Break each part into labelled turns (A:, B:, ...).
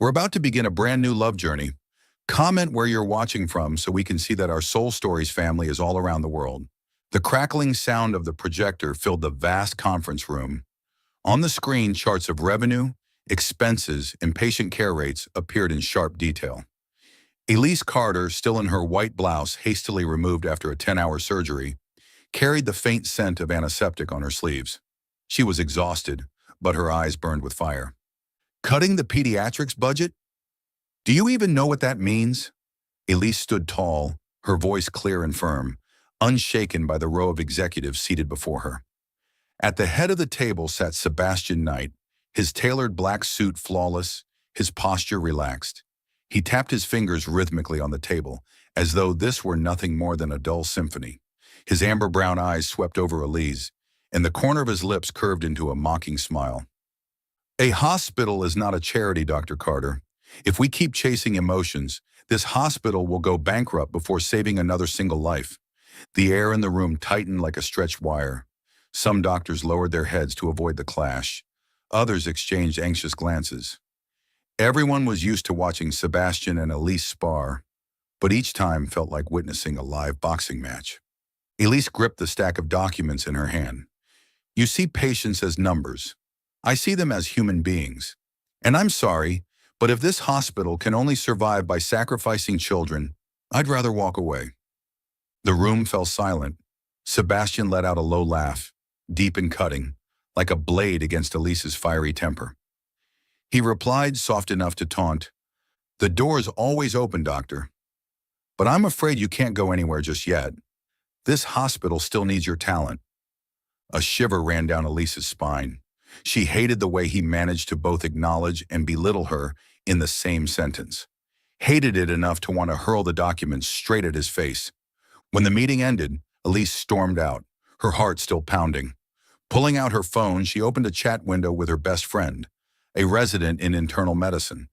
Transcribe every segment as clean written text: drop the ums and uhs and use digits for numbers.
A: We're about to begin a brand new love journey. Comment where you're watching from so we can see that our Soul Stories family is all around the world. The crackling sound of the projector filled the vast conference room. On the screen, charts of revenue, expenses, and patient care rates appeared in sharp detail. Elise Carter, still in her white blouse hastily removed after a 10-hour surgery, carried the faint scent of antiseptic on her sleeves. She was exhausted, but her eyes burned with fire. Cutting the pediatrics budget? Do you even know what that means? Elise stood tall, her voice clear and firm, unshaken by the row of executives seated before her. At the head of the table sat Sebastian Knight, his tailored black suit flawless, his posture relaxed. He tapped his fingers rhythmically on the table, as though this were nothing more than a dull symphony. His amber brown eyes swept over Elise, and the corner of his lips curved into a mocking smile. A hospital is not a charity, Dr. Carter. If we keep chasing emotions, this hospital will go bankrupt before saving another single life. The air in the room tightened like a stretched wire. Some doctors lowered their heads to avoid the clash. Others exchanged anxious glances. Everyone was used to watching Sebastian and Elise spar, but each time felt like witnessing a live boxing match. Elise gripped the stack of documents in her hand. You see patients as numbers. I see them as human beings. And I'm sorry, but if this hospital can only survive by sacrificing children, I'd rather walk away. The room fell silent. Sebastian let out a low laugh, deep and cutting, like a blade against Elise's fiery temper. He replied, soft enough to taunt, "The door's always open, doctor. But I'm afraid you can't go anywhere just yet. This hospital still needs your talent." A shiver ran down Elise's spine. She hated the way he managed to both acknowledge and belittle her in the same sentence. Hated it enough to want to hurl the documents straight at his face. When the meeting ended, Elise stormed out, her heart still pounding. Pulling out her phone, she opened a chat window with her best friend, a resident in internal medicine.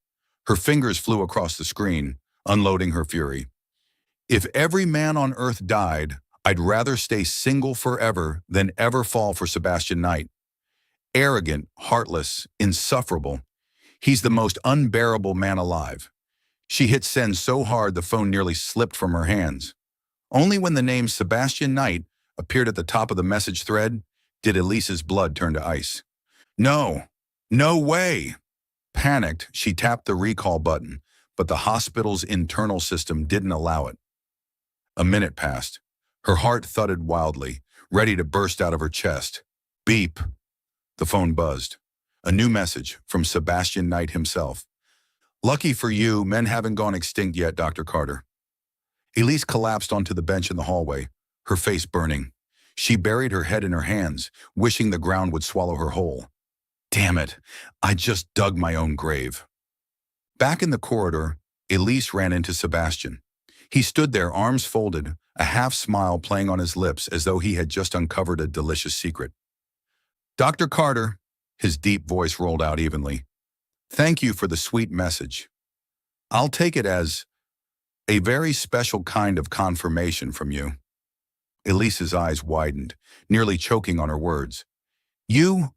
A: Her fingers flew across the screen, unloading her fury. If every man on earth died, I'd rather stay single forever than ever fall for Sebastian Knight. Arrogant, heartless, insufferable. He's the most unbearable man alive. She hit send so hard the phone nearly slipped from her hands. Only when the name Sebastian Knight appeared at the top of the message thread did Elise's blood turn to ice. No, no way! Panicked, she tapped the recall button, but the hospital's internal system didn't allow it. A minute passed. Her heart thudded wildly, ready to burst out of her chest. Beep. The phone buzzed. A new message from Sebastian Knight himself. Lucky for you, men haven't gone extinct yet, Dr. Carter. Elise collapsed onto the bench in the hallway, her face burning. She buried her head in her hands, wishing the ground would swallow her whole. Damn it, I just dug my own grave. Back in the corridor, Elise ran into Sebastian. He stood there, arms folded, a half smile playing on his lips as though he had just uncovered a delicious secret. Dr. Carter, his deep voice rolled out evenly. Thank you for the sweet message. I'll take it as a very special kind of confirmation from you. Elise's eyes widened, nearly choking on her words. You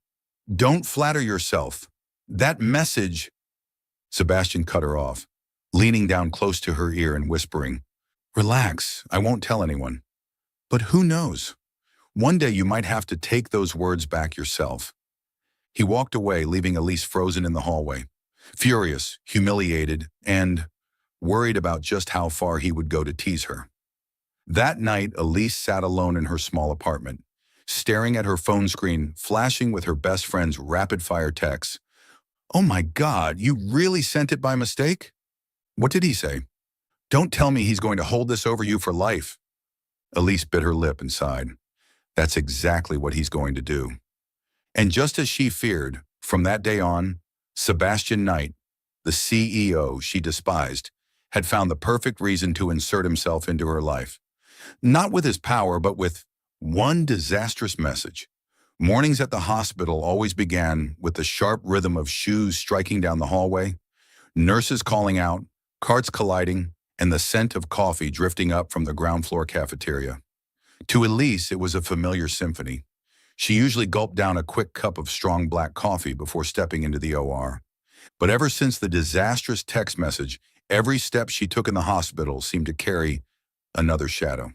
A: don't flatter yourself. That message... Sebastian cut her off, leaning down close to her ear and whispering, Relax, I won't tell anyone. But who knows? One day you might have to take those words back yourself. He walked away, leaving Elise frozen in the hallway, furious, humiliated, and worried about just how far he would go to tease her. That night, Elise sat alone in her small apartment, staring at her phone screen, flashing with her best friend's rapid-fire texts. Oh my God, you really sent it by mistake? What did he say? Don't tell me he's going to hold this over you for life. Elise bit her lip and sighed. That's exactly what he's going to do. And just as she feared, from that day on, Sebastian Knight, the CEO she despised, had found the perfect reason to insert himself into her life. Not with his power, but with one disastrous message. Mornings at the hospital always began with the sharp rhythm of shoes striking down the hallway, nurses calling out, carts colliding, and the scent of coffee drifting up from the ground floor cafeteria. To Elise, it was a familiar symphony. She usually gulped down a quick cup of strong black coffee before stepping into the OR. But ever since the disastrous text message, every step she took in the hospital seemed to carry another shadow.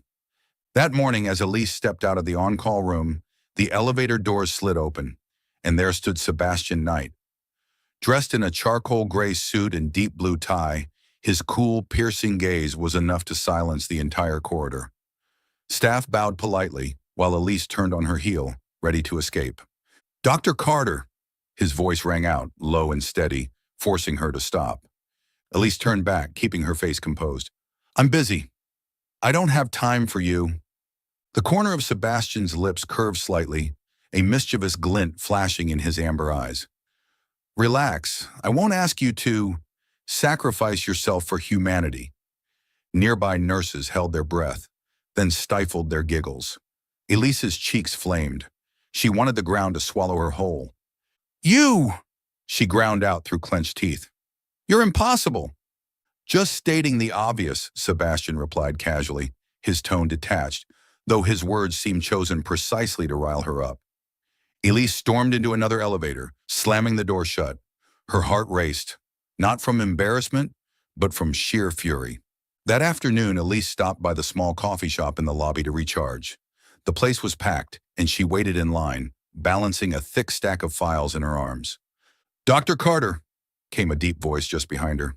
A: That morning, as Elise stepped out of the on-call room, the elevator doors slid open, and there stood Sebastian Knight. Dressed in a charcoal gray suit and deep blue tie, his cool, piercing gaze was enough to silence the entire corridor. Staff bowed politely, while Elise turned on her heel, ready to escape. "Dr. Carter!" His voice rang out, low and steady, forcing her to stop. Elise turned back, keeping her face composed. "I'm busy. I don't have time for you." The corner of Sebastian's lips curved slightly, a mischievous glint flashing in his amber eyes. "Relax. I won't ask you to sacrifice yourself for humanity." Nearby nurses held their breath, then stifled their giggles. Elise's cheeks flamed. She wanted the ground to swallow her whole. "You!" she ground out through clenched teeth. "You're impossible." "Just stating the obvious," Sebastian replied casually, his tone detached, though his words seemed chosen precisely to rile her up. Elise stormed into another elevator, slamming the door shut. Her heart raced, not from embarrassment, but from sheer fury. That afternoon, Elise stopped by the small coffee shop in the lobby to recharge. The place was packed, and she waited in line, balancing a thick stack of files in her arms. "Dr. Carter," came a deep voice just behind her.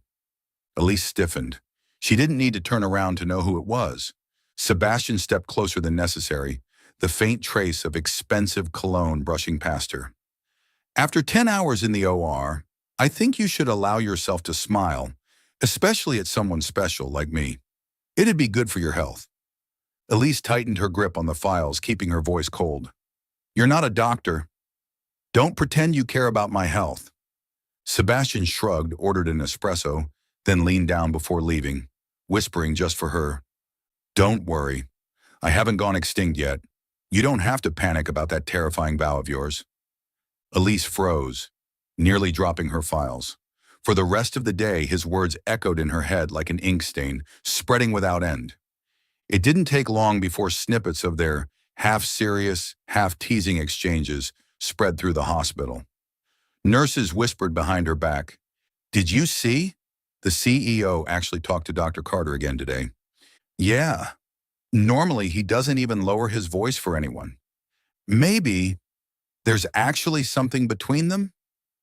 A: Elise stiffened. She didn't need to turn around to know who it was. Sebastian stepped closer than necessary, the faint trace of expensive cologne brushing past her. "After 10 hours in the OR, I think you should allow yourself to smile, especially at someone special like me. It'd be good for your health." Elise tightened her grip on the files, keeping her voice cold. "You're not a doctor. Don't pretend you care about my health." Sebastian shrugged, ordered an espresso, then leaned down before leaving, whispering just for her, "Don't worry. I haven't gone extinct yet. You don't have to panic about that terrifying vow of yours." Elise froze, nearly dropping her files. For the rest of the day, his words echoed in her head like an ink stain, spreading without end. It didn't take long before snippets of their half-serious, half-teasing exchanges spread through the hospital. Nurses whispered behind her back, "Did you see? The CEO actually talked to Dr. Carter again today." "Yeah. Normally, he doesn't even lower his voice for anyone." "Maybe there's actually something between them?"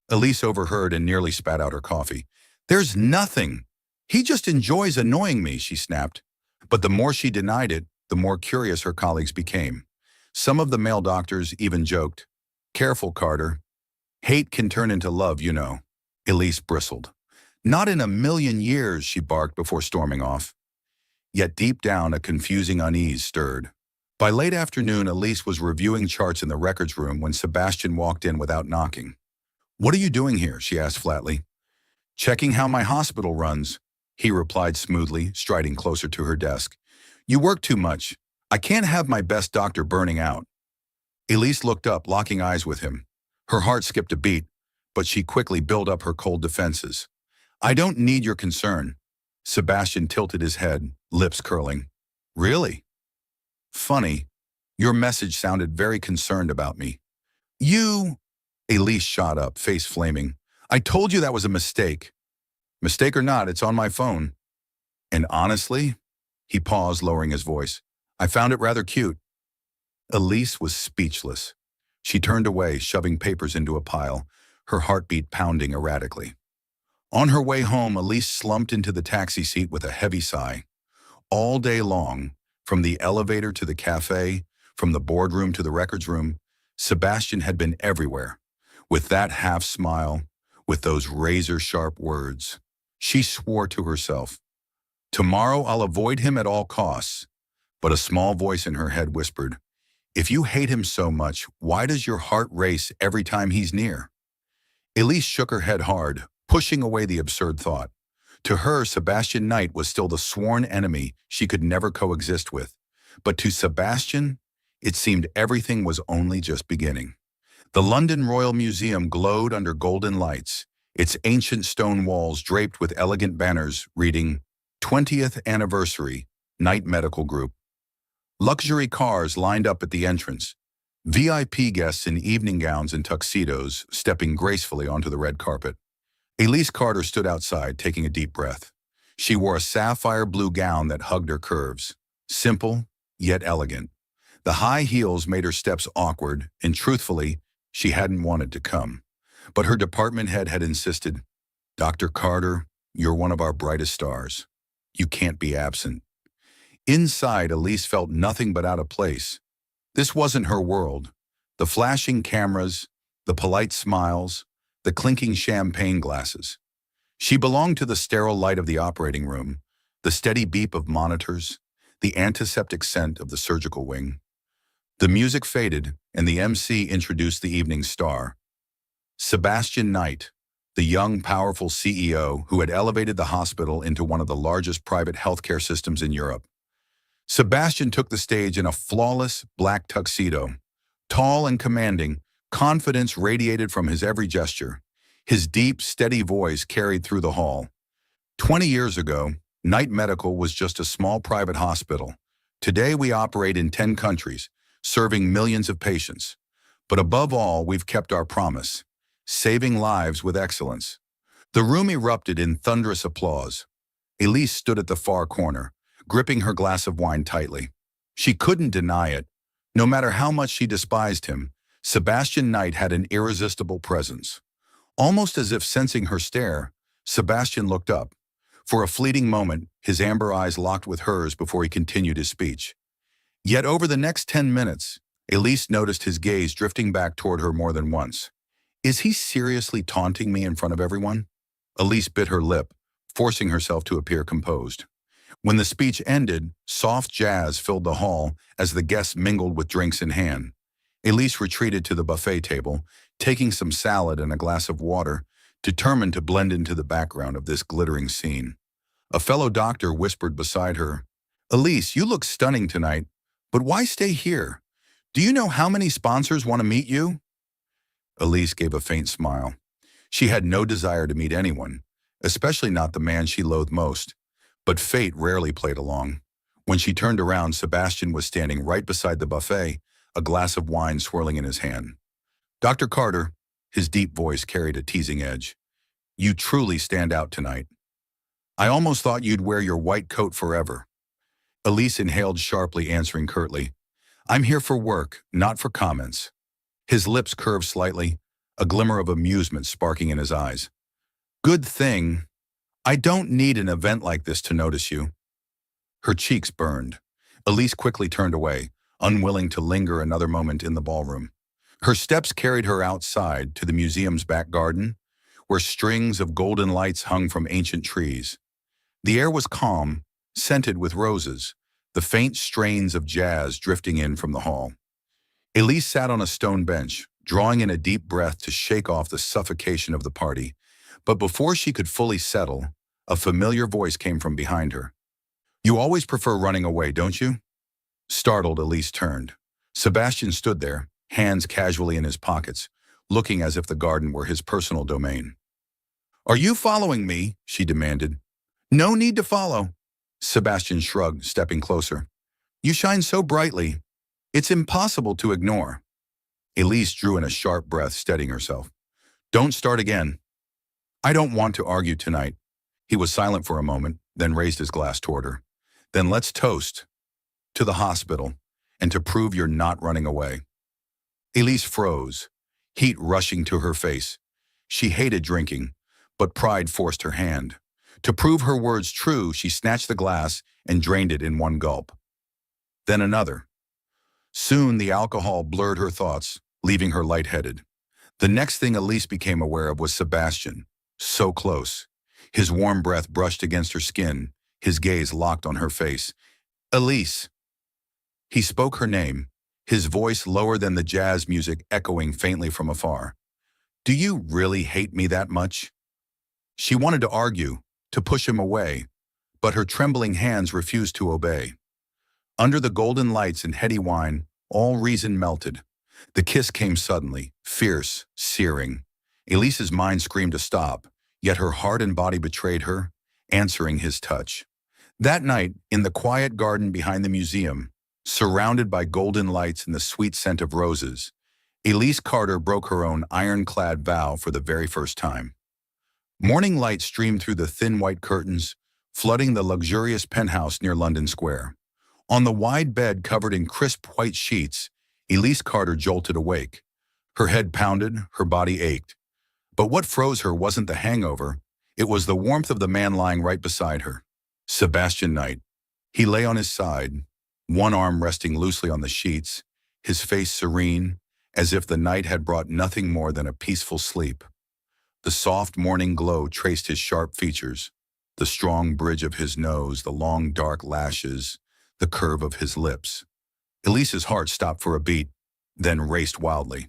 A: Elise overheard and nearly spat out her coffee. "There's nothing. He just enjoys annoying me," she snapped. But the more she denied it, the more curious her colleagues became. Some of the male doctors even joked, "Careful, Carter. Hate can turn into love, you know." Elise bristled. "Not in a million years," she barked before storming off. Yet deep down, a confusing unease stirred. By late afternoon, Elise was reviewing charts in the records room when Sebastian walked in without knocking. "What are you doing here?" she asked flatly. "Checking how my hospital runs," he replied smoothly, striding closer to her desk. "You work too much. I can't have my best doctor burning out." Elise looked up, locking eyes with him. Her heart skipped a beat, but she quickly built up her cold defenses. "I don't need your concern." Sebastian tilted his head, lips curling. "Really? Funny. Your message sounded very concerned about me." "You—" Elise shot up, face flaming. "I told you that was a mistake." "Mistake or not, it's on my phone." "And honestly," he paused, lowering his voice, "I found it rather cute." Elise was speechless. She turned away, shoving papers into a pile, her heartbeat pounding erratically. On her way home, Elise slumped into the taxi seat with a heavy sigh. All day long, from the elevator to the cafe, from the boardroom to the records room, Sebastian had been everywhere, with that half smile, with those razor-sharp words. She swore to herself, "Tomorrow I'll avoid him at all costs." But a small voice in her head whispered, "If you hate him so much, why does your heart race every time he's near?" Elise shook her head hard, pushing away the absurd thought. To her, Sebastian Knight was still the sworn enemy she could never coexist with. But to Sebastian, it seemed everything was only just beginning. The London Royal Museum glowed under golden lights, its ancient stone walls draped with elegant banners reading 20th Anniversary, Knight Medical Group. Luxury cars lined up at the entrance, VIP guests in evening gowns and tuxedos stepping gracefully onto the red carpet. Elise Carter stood outside, taking a deep breath. She wore a sapphire blue gown that hugged her curves. Simple, yet elegant. The high heels made her steps awkward, and truthfully, she hadn't wanted to come. But her department head had insisted, "Dr. Carter, you're one of our brightest stars. You can't be absent." Inside, Elise felt nothing but out of place. This wasn't her world. The flashing cameras, the polite smiles, the clinking champagne glasses. She belonged to the sterile light of the operating room, the steady beep of monitors, the antiseptic scent of the surgical wing. The music faded, and the MC introduced the evening star. Sebastian Knight, the young, powerful CEO who had elevated the hospital into one of the largest private healthcare systems in Europe. Sebastian took the stage in a flawless black tuxedo. Tall and commanding, confidence radiated from his every gesture. His deep, steady voice carried through the hall. 20 years ago, Knight Medical was just a small private hospital. Today we operate in 10 countries, serving millions of patients. But above all, we've kept our promise, saving lives with excellence. The room erupted in thunderous applause. Elise stood at the far corner, gripping her glass of wine tightly. She couldn't deny it. No matter how much she despised him, Sebastian Knight had an irresistible presence. Almost as if sensing her stare, Sebastian looked up. For a fleeting moment, his amber eyes locked with hers before he continued his speech. Yet over the next 10 minutes, Elise noticed his gaze drifting back toward her more than once. Is he seriously taunting me in front of everyone? Elise bit her lip, forcing herself to appear composed. When the speech ended, soft jazz filled the hall as the guests mingled with drinks in hand. Elise retreated to the buffet table, taking some salad and a glass of water, determined to blend into the background of this glittering scene. A fellow doctor whispered beside her, "Elise, you look stunning tonight, but why stay here? Do you know how many sponsors want to meet you?" Elise gave a faint smile. She had no desire to meet anyone, especially not the man she loathed most. But fate rarely played along. When she turned around, Sebastian was standing right beside the buffet, a glass of wine swirling in his hand. "Dr. Carter," his deep voice carried a teasing edge, "you truly stand out tonight. I almost thought you'd wear your white coat forever." Elise inhaled sharply, answering curtly, "I'm here for work, not for comments." His lips curved slightly, a glimmer of amusement sparking in his eyes. "Good thing. I don't need an event like this to notice you." Her cheeks burned. Elise quickly turned away, unwilling to linger another moment in the ballroom. Her steps carried her outside to the museum's back garden, where strings of golden lights hung from ancient trees. The air was calm, scented with roses, the faint strains of jazz drifting in from the hall. Elise sat on a stone bench, drawing in a deep breath to shake off the suffocation of the party. But before she could fully settle, a familiar voice came from behind her. "You always prefer running away, don't you?" Startled, Elise turned. Sebastian stood there, hands casually in his pockets, looking as if the garden were his personal domain. "Are you following me?" she demanded. "No need to follow." Sebastian shrugged, stepping closer. "You shine so brightly. It's impossible to ignore." Elise drew in a sharp breath, steadying herself. "Don't start again." "I don't want to argue tonight." He was silent for a moment, then raised his glass toward her. "Then let's toast to the hospital and to prove you're not running away." Elise froze, heat rushing to her face. She hated drinking, but pride forced her hand. To prove her words true, she snatched the glass and drained it in one gulp. Then another. Soon the alcohol blurred her thoughts, leaving her lightheaded. The next thing Elise became aware of was Sebastian, so close. His warm breath brushed against her skin, his gaze locked on her face. "Elise." He spoke her name, his voice lower than the jazz music echoing faintly from afar. "Do you really hate me that much?" She wanted to argue, to push him away, but her trembling hands refused to obey. Under the golden lights and heady wine, all reason melted. The kiss came suddenly, fierce, searing. Elise's mind screamed to stop, yet her heart and body betrayed her, answering his touch. That night, in the quiet garden behind the museum, surrounded by golden lights and the sweet scent of roses, Elise Carter broke her own ironclad vow for the very first time. Morning light streamed through the thin white curtains, flooding the luxurious penthouse near London Square. On the wide bed covered in crisp white sheets, Elise Carter jolted awake. Her head pounded, her body ached. But what froze her wasn't the hangover, it was the warmth of the man lying right beside her. Sebastian Knight. He lay on his side, one arm resting loosely on the sheets, his face serene, as if the night had brought nothing more than a peaceful sleep. The soft morning glow traced his sharp features, the strong bridge of his nose, the long dark lashes, the curve of his lips. Elise's heart stopped for a beat, then raced wildly.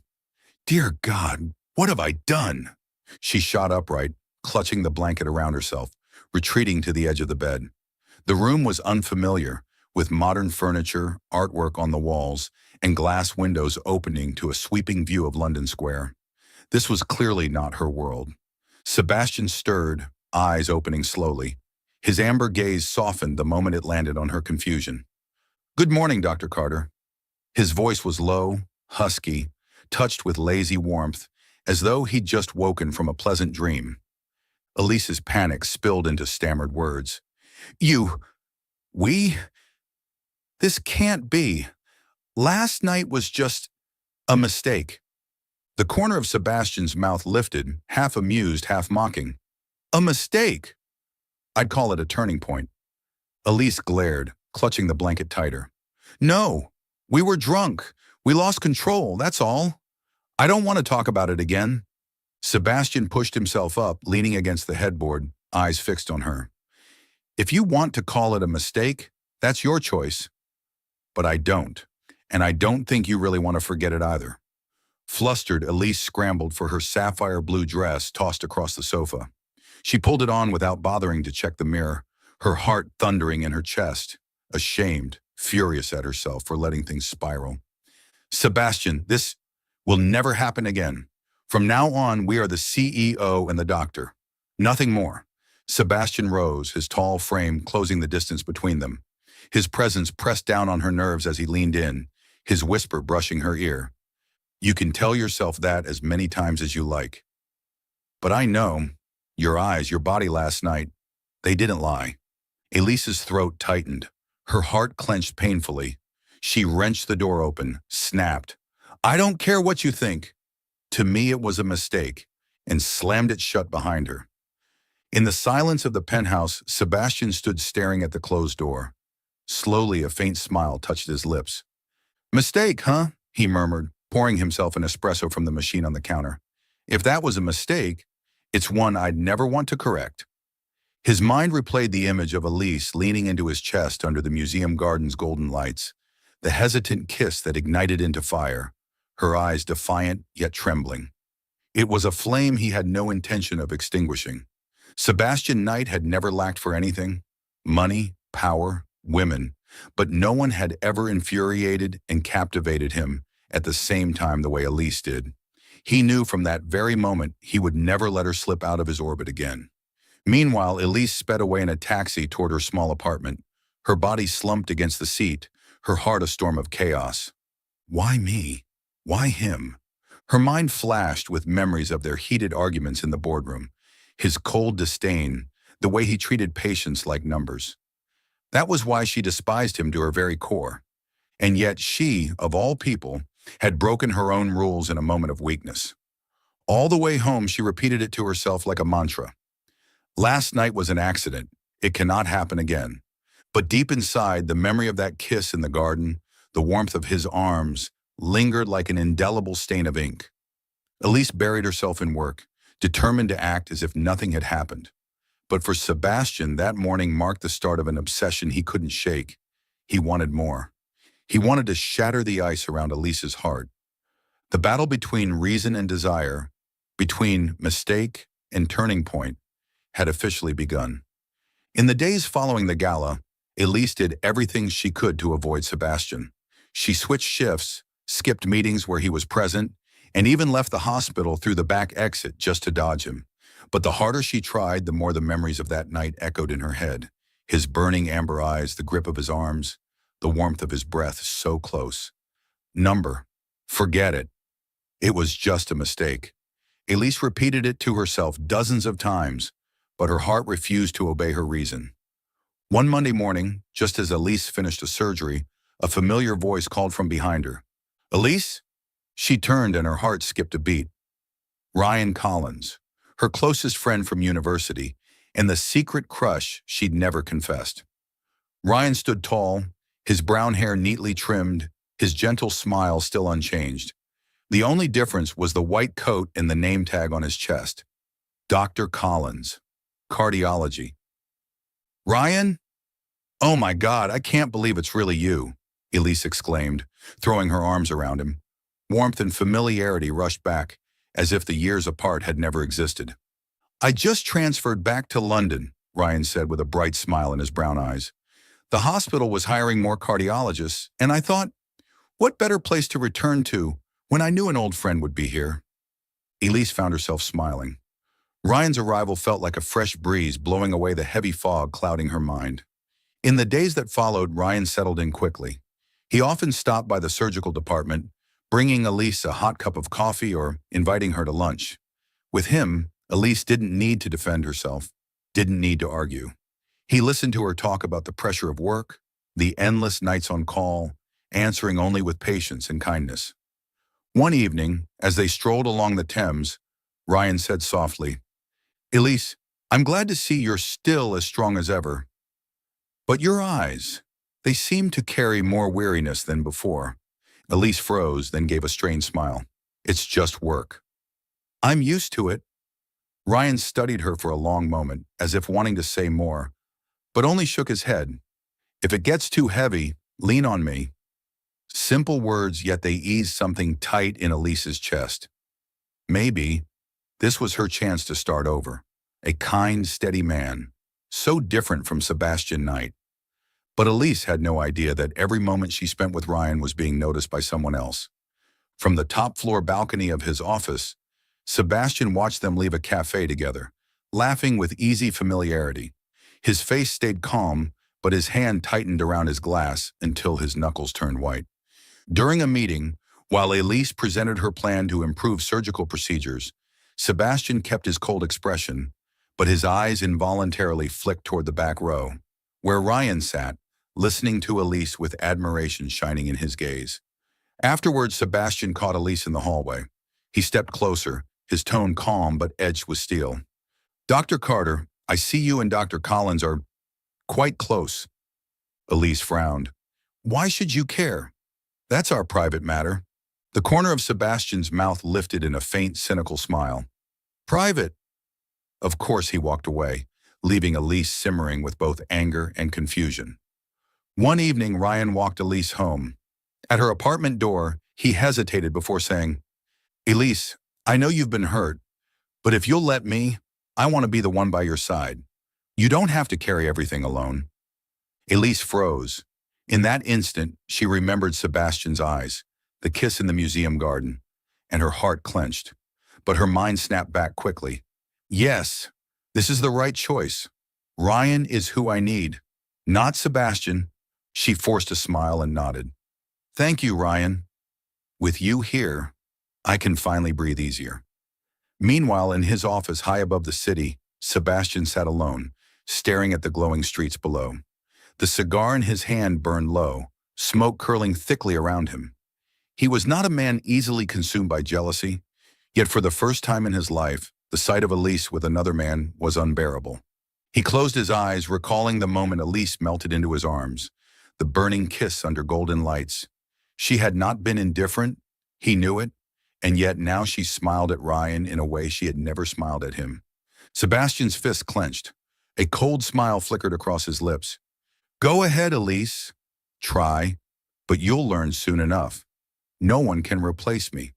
A: Dear God, what have I done? She shot upright, clutching the blanket around herself, retreating to the edge of the bed. The room was unfamiliar, with modern furniture, artwork on the walls, and glass windows opening to a sweeping view of London Square. This was clearly not her world. Sebastian stirred, eyes opening slowly. His amber gaze softened the moment it landed on her confusion. Good morning, Dr. Carter. His voice was low, husky, touched with lazy warmth, as though he'd just woken from a pleasant dream. Elise's panic spilled into stammered words. We? This can't be. Last night was just a mistake. The corner of Sebastian's mouth lifted, half amused, half mocking. A mistake? I'd call it a turning point. Elise glared, clutching the blanket tighter. No, we were drunk. We lost control, that's all. I don't want to talk about it again. Sebastian pushed himself up, leaning against the headboard, eyes fixed on her. If you want to call it a mistake, that's your choice. But I don't, and I don't think you really want to forget it either. Flustered, Elise scrambled for her sapphire blue dress tossed across the sofa. She pulled it on without bothering to check the mirror, her heart thundering in her chest, ashamed, furious at herself for letting things spiral. Sebastian, this will never happen again. From now on, we are the CEO and the doctor. Nothing more. Sebastian rose, his tall frame closing the distance between them. His presence pressed down on her nerves as he leaned in, his whisper brushing her ear. You can tell yourself that as many times as you like. But I know, your eyes, your body last night, they didn't lie. Elise's throat tightened. Her heart clenched painfully. She wrenched the door open, snapped. I don't care what you think. To me, it was a mistake, and slammed it shut behind her. In the silence of the penthouse, Sebastian stood staring at the closed door. Slowly, a faint smile touched his lips. Mistake, huh? He murmured, pouring himself an espresso from the machine on the counter. If that was a mistake, it's one I'd never want to correct. His mind replayed the image of Elise leaning into his chest under the museum garden's golden lights, the hesitant kiss that ignited into fire, her eyes defiant yet trembling. It was a flame he had no intention of extinguishing. Sebastian Knight had never lacked for anything: money, power, women, but no one had ever infuriated and captivated him at the same time the way Elise did. He knew from that very moment he would never let her slip out of his orbit again. Meanwhile, Elise sped away in a taxi toward her small apartment, her body slumped against the seat, her heart a storm of chaos. Why me? Why him? Her mind flashed with memories of their heated arguments in the boardroom, his cold disdain, the way he treated patients like numbers. That was why she despised him to her very core. And yet she, of all people, had broken her own rules in a moment of weakness. All the way home, she repeated it to herself like a mantra. Last night was an accident. It cannot happen again. But deep inside, the memory of that kiss in the garden, the warmth of his arms, lingered like an indelible stain of ink. Elise buried herself in work, determined to act as if nothing had happened. But for Sebastian, that morning marked the start of an obsession he couldn't shake. He wanted more. He wanted to shatter the ice around Elise's heart. The battle between reason and desire, between mistake and turning point, had officially begun. In the days following the gala, Elise did everything she could to avoid Sebastian. She switched shifts, skipped meetings where he was present, and even left the hospital through the back exit just to dodge him. But the harder she tried, the more the memories of that night echoed in her head. His burning amber eyes, the grip of his arms, the warmth of his breath so close. Forget it. It was just a mistake. Elise repeated it to herself dozens of times, but her heart refused to obey her reason. One Monday morning, just as Elise finished a surgery, a familiar voice called from behind her. "Elise?" She turned and her heart skipped a beat. Ryan Collins, her closest friend from university, and the secret crush she'd never confessed. Ryan stood tall, his brown hair neatly trimmed, his gentle smile still unchanged. The only difference was the white coat and the name tag on his chest. Dr. Collins, cardiology. "Ryan? Oh my God, I can't believe it's really you," Elise exclaimed, throwing her arms around him. Warmth and familiarity rushed back, as if the years apart had never existed. "I just transferred back to London," Ryan said with a bright smile in his brown eyes. "The hospital was hiring more cardiologists, and I thought, what better place to return to when I knew an old friend would be here?" Elise found herself smiling. Ryan's arrival felt like a fresh breeze blowing away the heavy fog clouding her mind. In the days that followed, Ryan settled in quickly. He often stopped by the surgical department, bringing Elise a hot cup of coffee or inviting her to lunch. With him, Elise didn't need to defend herself, didn't need to argue. He listened to her talk about the pressure of work, the endless nights on call, answering only with patience and kindness. One evening, as they strolled along the Thames, Ryan said softly, "Elise, I'm glad to see you're still as strong as ever. But your eyes, they seem to carry more weariness than before." Elise froze, then gave a strained smile. "It's just work." "I'm used to it." Ryan studied her for a long moment, as if wanting to say more, but only shook his head. "If it gets too heavy, lean on me." Simple words, yet they eased something tight in Elise's chest. Maybe this was her chance to start over. A kind, steady man, so different from Sebastian Knight. But Elise had no idea that every moment she spent with Ryan was being noticed by someone else. From the top-floor balcony of his office, Sebastian watched them leave a cafe together, laughing with easy familiarity. His face stayed calm, but his hand tightened around his glass until his knuckles turned white. During a meeting, while Elise presented her plan to improve surgical procedures, Sebastian kept his cold expression, but his eyes involuntarily flicked toward the back row, where Ryan sat, listening to Elise with admiration shining in his gaze. Afterwards, Sebastian caught Elise in the hallway. He stepped closer, his tone calm but edged with steel. "Dr. Carter, I see you and Dr. Collins are quite close." Elise frowned. "Why should you care? That's our private matter." The corner of Sebastian's mouth lifted in a faint, cynical smile. "Private?" Of course he walked away, leaving Elise simmering with both anger and confusion. One evening, Ryan walked Elise home. At her apartment door, he hesitated before saying, "Elise, I know you've been hurt, but if you'll let me, I want to be the one by your side. You don't have to carry everything alone." Elise froze. In that instant, she remembered Sebastian's eyes, the kiss in the museum garden, and her heart clenched. But her mind snapped back quickly. "Yes, this is the right choice. Ryan is who I need, not Sebastian." She forced a smile and nodded. "Thank you, Ryan. With you here, I can finally breathe easier." Meanwhile, in his office high above the city, Sebastian sat alone, staring at the glowing streets below. The cigar in his hand burned low, smoke curling thickly around him. He was not a man easily consumed by jealousy, yet for the first time in his life, the sight of Elise with another man was unbearable. He closed his eyes, recalling the moment Elise melted into his arms, the burning kiss under golden lights. She had not been indifferent, he knew it, and yet now she smiled at Ryan in a way she had never smiled at him. Sebastian's fist clenched. A cold smile flickered across his lips. "Go ahead, Elise. Try, but you'll learn soon enough. No one can replace me."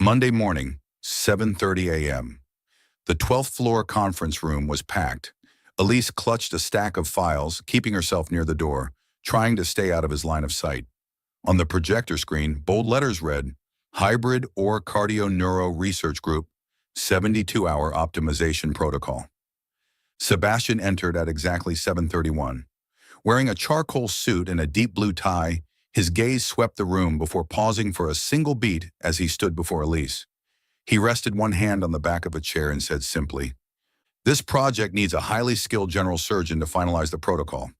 A: Monday morning, 7:30 a.m. The 12th floor conference room was packed. Elise clutched a stack of files, keeping herself near the door, trying to stay out of his line of sight. On the projector screen, bold letters read, "Hybrid or Cardio-Neuro Research Group, 72-hour optimization protocol." Sebastian entered at exactly 7:31. Wearing a charcoal suit and a deep blue tie, his gaze swept the room before pausing for a single beat as he stood before Elise. He rested one hand on the back of a chair and said simply, "This project needs a highly skilled general surgeon to finalize the protocol.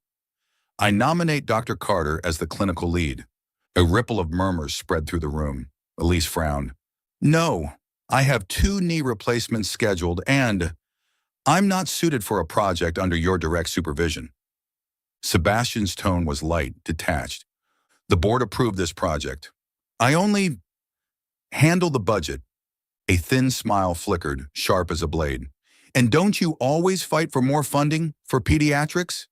A: I nominate Dr. Carter as the clinical lead." A ripple of murmurs spread through the room. Elise frowned. "No, I have 2 knee replacements scheduled and I'm not suited for a project under your direct supervision." Sebastian's tone was light, detached. "The board approved this project. I only handle the budget." A thin smile flickered, sharp as a blade. "And don't you always fight for more funding for pediatrics?"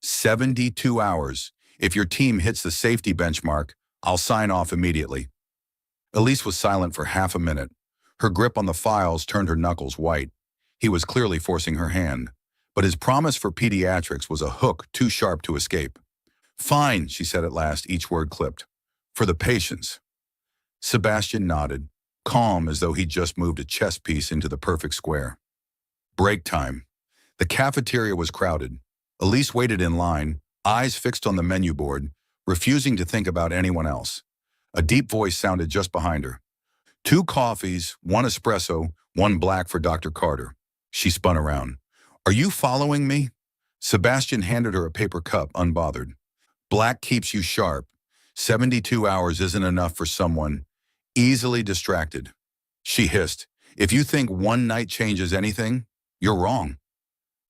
A: 72 hours. If your team hits the safety benchmark, I'll sign off immediately." Elise was silent for half a minute. Her grip on the files turned her knuckles white. He was clearly forcing her hand, but his promise for pediatrics was a hook too sharp to escape. "Fine," she said at last, each word clipped. "For the patients." Sebastian nodded, calm as though he'd just moved a chess piece into the perfect square. Break time. The cafeteria was crowded. Elise waited in line, eyes fixed on the menu board, refusing to think about anyone else. A deep voice sounded just behind her. "2 coffees, 1 espresso, 1 black for Dr. Carter." She spun around. "Are you following me?" Sebastian handed her a paper cup, unbothered. "Black keeps you sharp. 72 hours isn't enough for someone easily distracted." She hissed, "If you think one night changes anything, you're wrong."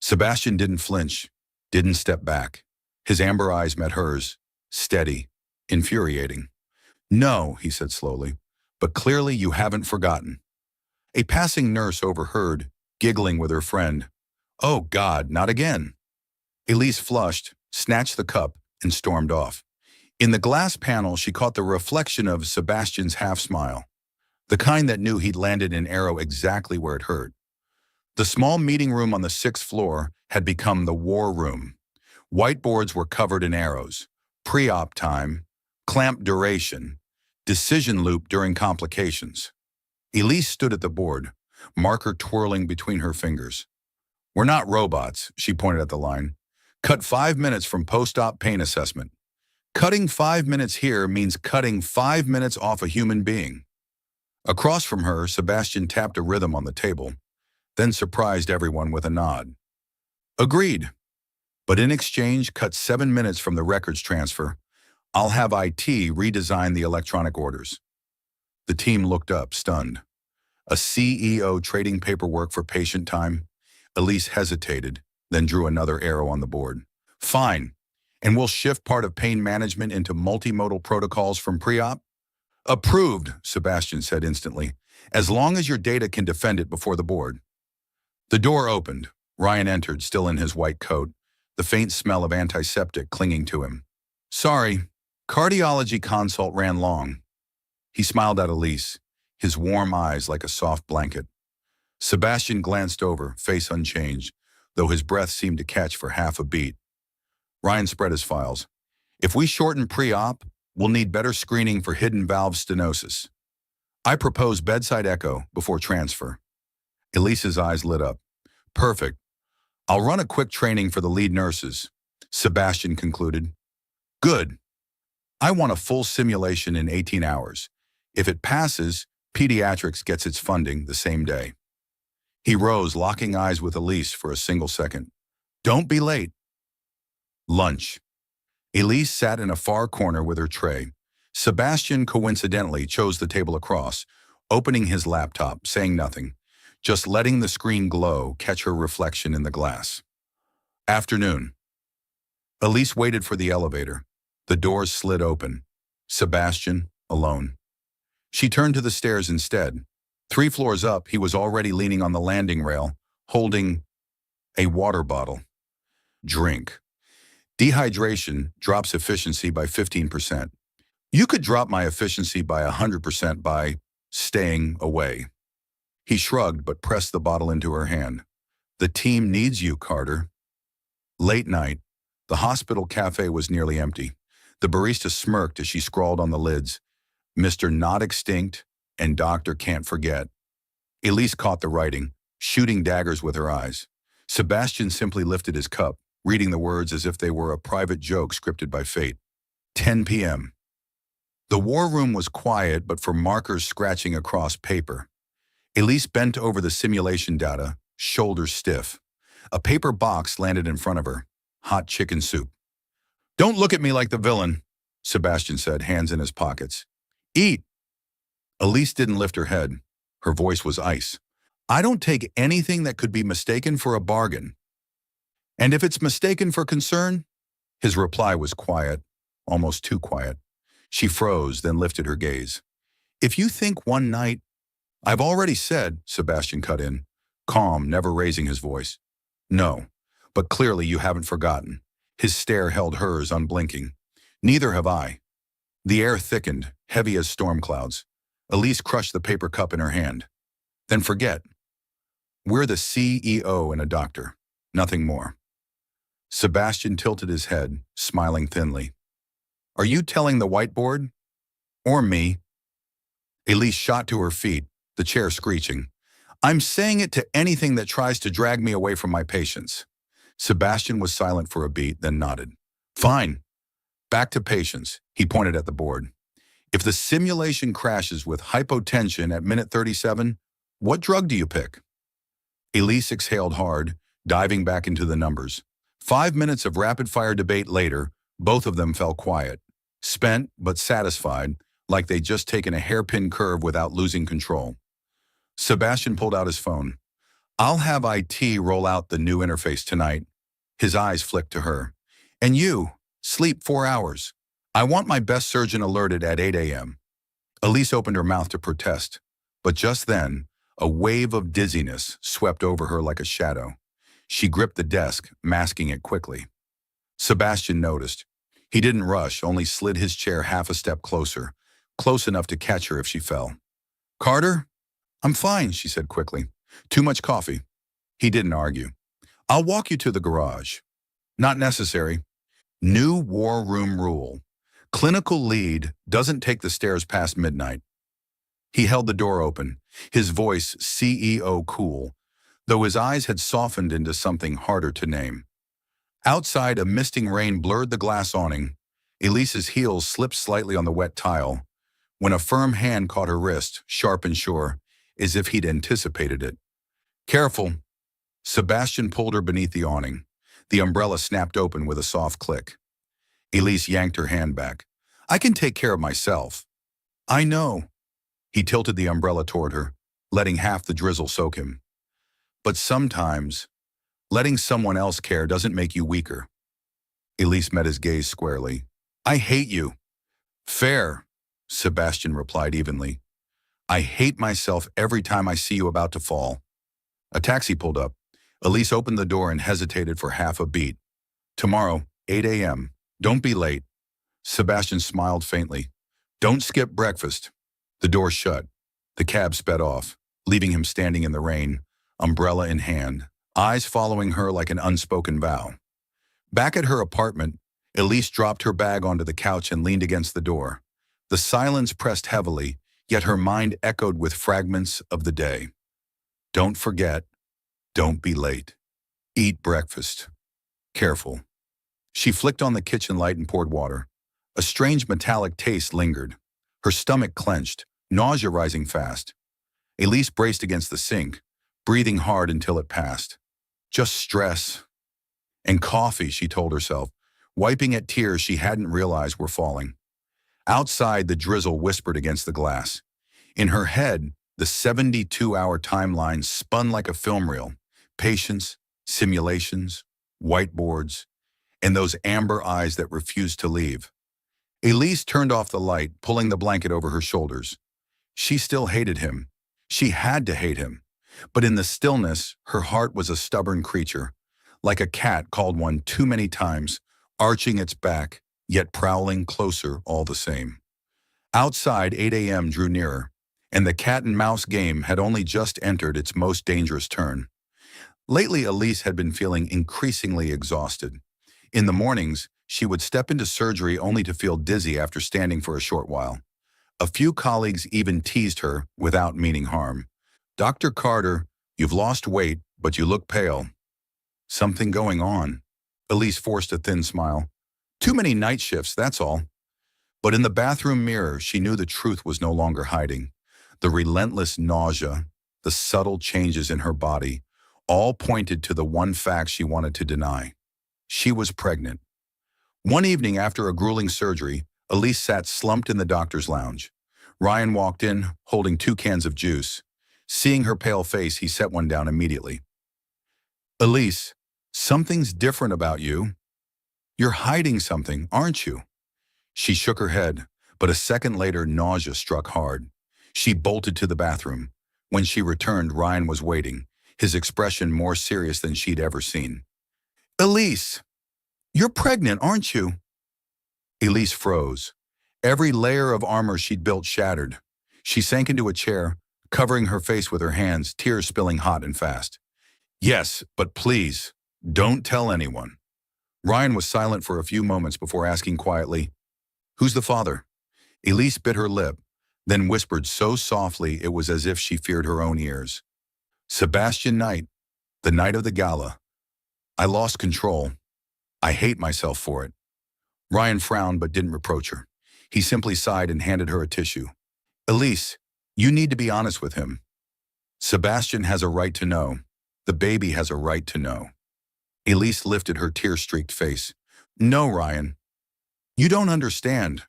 A: Sebastian didn't flinch, didn't step back. His amber eyes met hers, steady, infuriating. "No," he said slowly, "but clearly you haven't forgotten." A passing nurse overheard, giggling with her friend. "Oh God, not again." Elise flushed, snatched the cup, and stormed off. In the glass panel, she caught the reflection of Sebastian's half-smile, the kind that knew he'd landed an arrow exactly where it hurt. The small meeting room on the 6th floor had become the war room. Whiteboards were covered in arrows. Pre-op time, clamp duration, decision loop during complications. Elise stood at the board, marker twirling between her fingers. "We're not robots," she pointed at the line. "Cut 5 minutes from post-op pain assessment. Cutting 5 minutes here means cutting 5 minutes off a human being." Across from her, Sebastian tapped a rhythm on the table, then surprised everyone with a nod. "Agreed. But in exchange, cut 7 minutes from the records transfer. I'll have IT redesign the electronic orders." The team looked up, stunned. A CEO trading paperwork for patient time? Elise hesitated, then drew another arrow on the board. "Fine. And we'll shift part of pain management into multimodal protocols from pre-op?" "Approved," Sebastian said instantly, "as long as your data can defend it before the board." The door opened. Ryan entered, still in his white coat, the faint smell of antiseptic clinging to him. "Sorry, cardiology consult ran long." He smiled at Elise, his warm eyes like a soft blanket. Sebastian glanced over, face unchanged, though his breath seemed to catch for half a beat. Ryan spread his files. "If we shorten pre-op, we'll need better screening for hidden valve stenosis. I propose bedside echo before transfer." Elise's eyes lit up. "Perfect. I'll run a quick training for the lead nurses," Sebastian concluded. "Good. I want a full simulation in 18 hours. If it passes, pediatrics gets its funding the same day." He rose, locking eyes with Elise for a single second. "Don't be late." Lunch. Elise sat in a far corner with her tray. Sebastian coincidentally chose the table across, opening his laptop, saying nothing, just letting the screen glow catch her reflection in the glass. Afternoon. Elise waited for the elevator. The doors slid open. Sebastian, alone. She turned to the stairs instead. 3 floors up, he was already leaning on the landing rail, holding a water bottle. Drink. Dehydration drops efficiency by 15%. You could drop my efficiency by 100% by staying away. He shrugged but pressed the bottle into her hand. "The team needs you, Carter." Late night. The hospital cafe was nearly empty. The barista smirked as she scrawled on the lids, "Mr. Not Extinct and Doctor Can't Forget." Elise caught the writing, shooting daggers with her eyes. Sebastian simply lifted his cup, reading the words as if they were a private joke scripted by fate. 10 p.m. The war room was quiet but for markers scratching across paper. Elise bent over the simulation data, shoulders stiff. A paper box landed in front of her. Hot chicken soup. "Don't look at me like the villain," Sebastian said, hands in his pockets. "Eat." Elise didn't lift her head. Her voice was ice. "I don't take anything that could be mistaken for a bargain. And if it's mistaken for concern?" His reply was quiet, almost too quiet. She froze, then lifted her gaze. "If you think one night—" "I've already said," Sebastian cut in, calm, never raising his voice. "No, but clearly you haven't forgotten." His stare held hers, unblinking. "Neither have I." The air thickened, heavy as storm clouds. Elise crushed the paper cup in her hand. "Then forget. We're the CEO and a doctor. Nothing more." Sebastian tilted his head, smiling thinly. "Are you telling the whiteboard? Or me?" Elise shot to her feet, the chair screeching. "I'm saying it to anything that tries to drag me away from my patients." Sebastian was silent for a beat, then nodded. "Fine. Back to patients," he pointed at the board. "If the simulation crashes with hypotension at minute 37, what drug do you pick?" Elise exhaled hard, diving back into the numbers. 5 minutes of rapid-fire debate later, both of them fell quiet, spent but satisfied, like they'd just taken a hairpin curve without losing control. Sebastian pulled out his phone. "I'll have IT roll out the new interface tonight." His eyes flicked to her. "And you, sleep 4 hours. I want my best surgeon alerted at 8 a.m. Elise opened her mouth to protest, but just then, a wave of dizziness swept over her like a shadow. She gripped the desk, masking it quickly. Sebastian noticed. He didn't rush, only slid his chair half a step closer, close enough to catch her if she fell. "Carter?" "I'm fine," she said quickly. "Too much coffee." He didn't argue. "I'll walk you to the garage." "Not necessary." New war room rule. Clinical lead doesn't take the stairs past midnight. He held the door open, his voice CEO cool, though his eyes had softened into something harder to name. Outside, a misting rain blurred the glass awning. Elise's heels slipped slightly on the wet tile, when a firm hand caught her wrist, sharp and sure, as if he'd anticipated it. "Careful." Sebastian pulled her beneath the awning. The umbrella snapped open with a soft click. Elise yanked her hand back. "I can take care of myself." "I know." He tilted the umbrella toward her, letting half the drizzle soak him. "But sometimes, letting someone else care doesn't make you weaker." Elise met his gaze squarely. "I hate you." "Fair," Sebastian replied evenly. "I hate myself every time I see you about to fall." A taxi pulled up. Elise opened the door and hesitated for half a beat. "Tomorrow, 8 a.m. Don't be late." Sebastian smiled faintly. "Don't skip breakfast." The door shut. The cab sped off, leaving him standing in the rain, umbrella in hand, eyes following her like an unspoken vow. Back at her apartment, Elise dropped her bag onto the couch and leaned against the door. The silence pressed heavily, yet her mind echoed with fragments of the day. Don't forget. Don't be late. Eat breakfast. Careful. She flicked on the kitchen light and poured water. A strange metallic taste lingered. Her stomach clenched, nausea rising fast. Elise braced against the sink, breathing hard until it passed. Just stress. And coffee, she told herself, wiping at tears she hadn't realized were falling. Outside, the drizzle whispered against the glass. In her head, the 72-hour timeline spun like a film reel. Patience, simulations, whiteboards, and those amber eyes that refused to leave. Elise turned off the light, pulling the blanket over her shoulders. She still hated him. She had to hate him. But in the stillness, her heart was a stubborn creature, like a cat called one too many times, arching its back, yet prowling closer all the same. Outside, 8 a.m. drew nearer, and the cat-and-mouse game had only just entered its most dangerous turn. Lately, Elise had been feeling increasingly exhausted. In the mornings, she would step into surgery only to feel dizzy after standing for a short while. A few colleagues even teased her without meaning harm. "Dr. Carter, you've lost weight, but you look pale." Something going on. Elise forced a thin smile. "Too many night shifts, that's all." But in the bathroom mirror, she knew the truth was no longer hiding. The relentless nausea, the subtle changes in her body, all pointed to the one fact she wanted to deny. She was pregnant. One evening after a grueling surgery, Elise sat slumped in the doctor's lounge. Ryan walked in, holding 2 cans of juice. Seeing her pale face, he set one down immediately. "Elise, something's different about you. You're hiding something, aren't you?" She shook her head, but a second later nausea struck hard. She bolted to the bathroom. When she returned, Ryan was waiting, his expression more serious than she'd ever seen. "Elise, you're pregnant, aren't you?" Elise froze. Every layer of armor she'd built shattered. She sank into a chair, covering her face with her hands, tears spilling hot and fast. "Yes, but please, don't tell anyone." Ryan was silent for a few moments before asking quietly, "Who's the father?" Elise bit her lip, then whispered so softly it was as if she feared her own ears. "Sebastian Knight, the night of the gala. I lost control. I hate myself for it." Ryan frowned but didn't reproach her. He simply sighed and handed her a tissue. "Elise, you need to be honest with him. Sebastian has a right to know. The baby has a right to know." Elise lifted her tear-streaked face. "No, Ryan. You don't understand.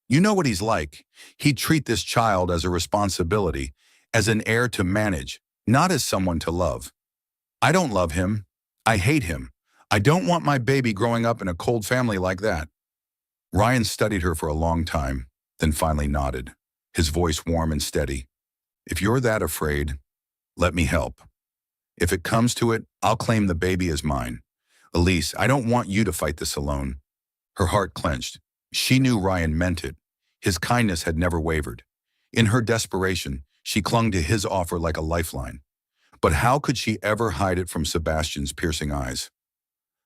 A: You know what he's like. He'd treat this child as a responsibility, as an heir to manage, not as someone to love. I don't love him. I hate him. I don't want my baby growing up in a cold family like that." Ryan studied her for a long time, then finally nodded, his voice warm and steady. "If you're that afraid, let me help. If it comes to it, I'll claim the baby as mine. Elise, I don't want you to fight this alone." Her heart clenched. She knew Ryan meant it. His kindness had never wavered. In her desperation, she clung to his offer like a lifeline. But how could she ever hide it from Sebastian's piercing eyes?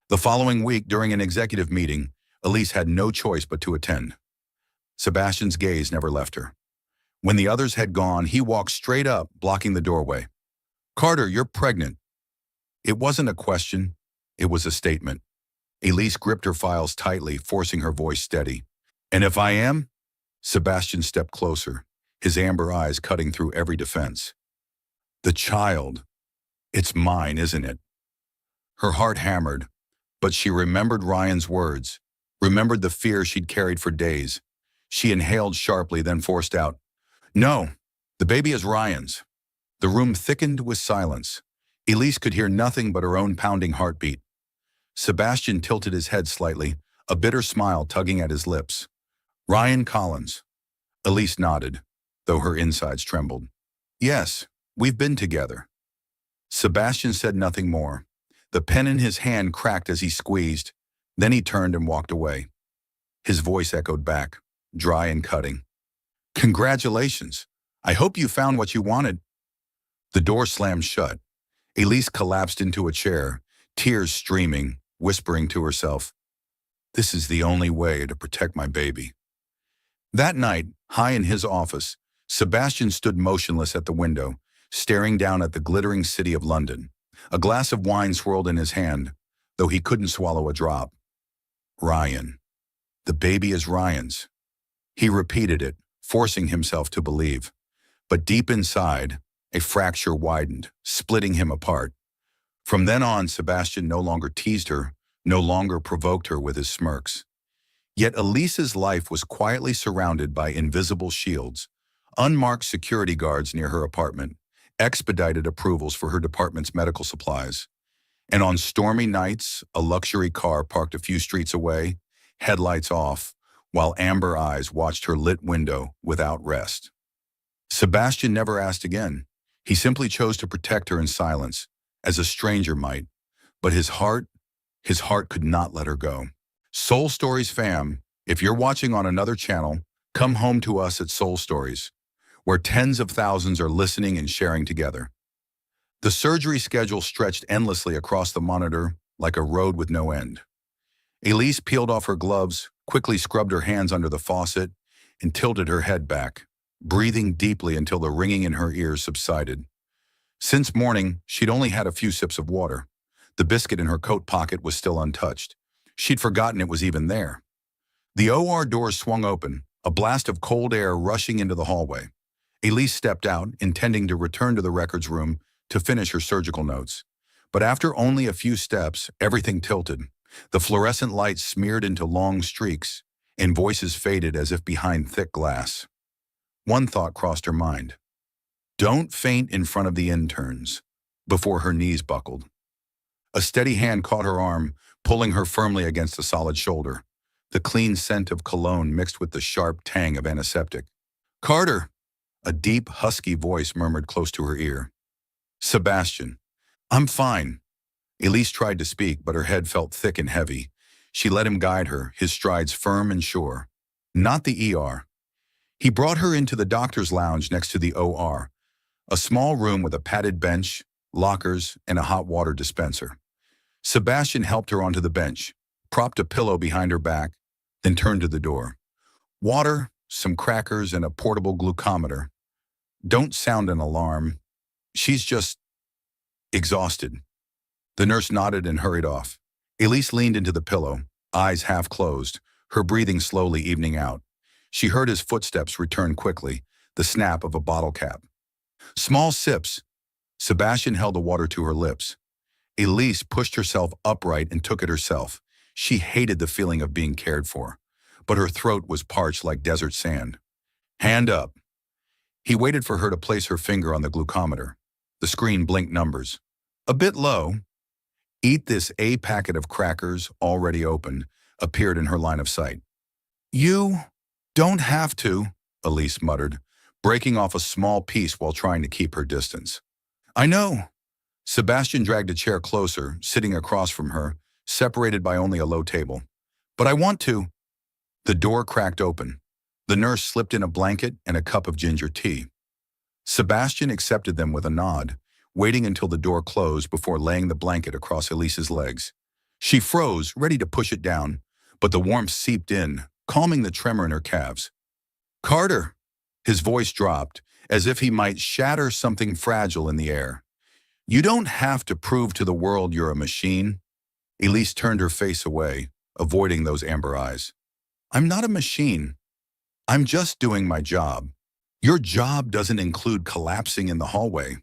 A: The following week, during an executive meeting, Elise had no choice but to attend. Sebastian's gaze never left her. When the others had gone, he walked straight up, blocking the doorway. "Carter, you're pregnant." It wasn't a question. It was a statement. Elise gripped her files tightly, forcing her voice steady. "And if I am?" Sebastian stepped closer, his amber eyes cutting through every defense. "The child. It's mine, isn't it?" Her heart hammered, but she remembered Ryan's words, remembered the fear she'd carried for days. She inhaled sharply, then forced out, "No, the baby is Ryan's." The room thickened with silence. Elise could hear nothing but her own pounding heartbeat. Sebastian tilted his head slightly, a bitter smile tugging at his lips. "Ryan Collins." Elise nodded, though her insides trembled. "Yes, we've been together." Sebastian said nothing more. The pen in his hand cracked as he squeezed. Then he turned and walked away. His voice echoed back, dry and cutting. "Congratulations. I hope you found what you wanted." The door slammed shut. Elise collapsed into a chair, tears streaming, whispering to herself, "This is the only way to protect my baby." That night, high in his office, Sebastian stood motionless at the window, staring down at the glittering city of London. A glass of wine swirled in his hand, though he couldn't swallow a drop. "Ryan. The baby is Ryan's." He repeated it, forcing himself to believe. But deep inside, a fracture widened, splitting him apart. From then on, Sebastian no longer teased her, no longer provoked her with his smirks. Yet Elise's life was quietly surrounded by invisible shields, unmarked security guards near her apartment, expedited approvals for her department's medical supplies. And on stormy nights, a luxury car parked a few streets away, headlights off, while amber eyes watched her lit window without rest. Sebastian never asked again. He simply chose to protect her in silence, as a stranger might. But his heart could not let her go. Soul Stories fam, if you're watching on another channel, come home to us at Soul Stories, where tens of thousands are listening and sharing together. The surgery schedule stretched endlessly across the monitor like a road with no end. Elise peeled off her gloves, quickly scrubbed her hands under the faucet, and tilted her head back, breathing deeply until the ringing in her ears subsided. Since morning, she'd only had a few sips of water. The biscuit in her coat pocket was still untouched. She'd forgotten it was even there. The OR doors swung open, a blast of cold air rushing into the hallway. Elise stepped out, intending to return to the records room to finish her surgical notes. But after only a few steps, everything tilted. The fluorescent light smeared into long streaks, and voices faded as if behind thick glass. One thought crossed her mind. Don't faint in front of the interns, before her knees buckled. A steady hand caught her arm, pulling her firmly against a solid shoulder. The clean scent of cologne mixed with the sharp tang of antiseptic. Carter! A deep, husky voice murmured close to her ear. Sebastian. I'm fine. Elise tried to speak, but her head felt thick and heavy. She let him guide her, his strides firm and sure. Not the ER. He brought her into the doctor's lounge next to the OR, a small room with a padded bench, lockers, and a hot water dispenser. Sebastian helped her onto the bench, propped a pillow behind her back, then turned to the door. Water, some crackers, and a portable glucometer. Don't sound an alarm. She's just exhausted. The nurse nodded and hurried off. Elise leaned into the pillow, eyes half closed, her breathing slowly evening out. She heard his footsteps return quickly, the snap of a bottle cap. Small sips. Sebastian held the water to her lips. Elise pushed herself upright and took it herself. She hated the feeling of being cared for, but her throat was parched like desert sand. Hand up. He waited for her to place her finger on the glucometer. The screen blinked numbers. A bit low. Eat this A packet of crackers, already opened, appeared in her line of sight. You don't have to, Elise muttered, breaking off a small piece while trying to keep her distance. I know. Sebastian dragged a chair closer, sitting across from her, separated by only a low table. But I want to. The door cracked open. The nurse slipped in a blanket and a cup of ginger tea. Sebastian accepted them with a nod, waiting until the door closed before laying the blanket across Elise's legs. She froze, ready to push it down, but the warmth seeped in, calming the tremor in her calves. Carter! His voice dropped, as if he might shatter something fragile in the air. You don't have to prove to the world you're a machine. Elise turned her face away, avoiding those amber eyes. I'm not a machine. I'm just doing my job. Your job doesn't include collapsing in the hallway.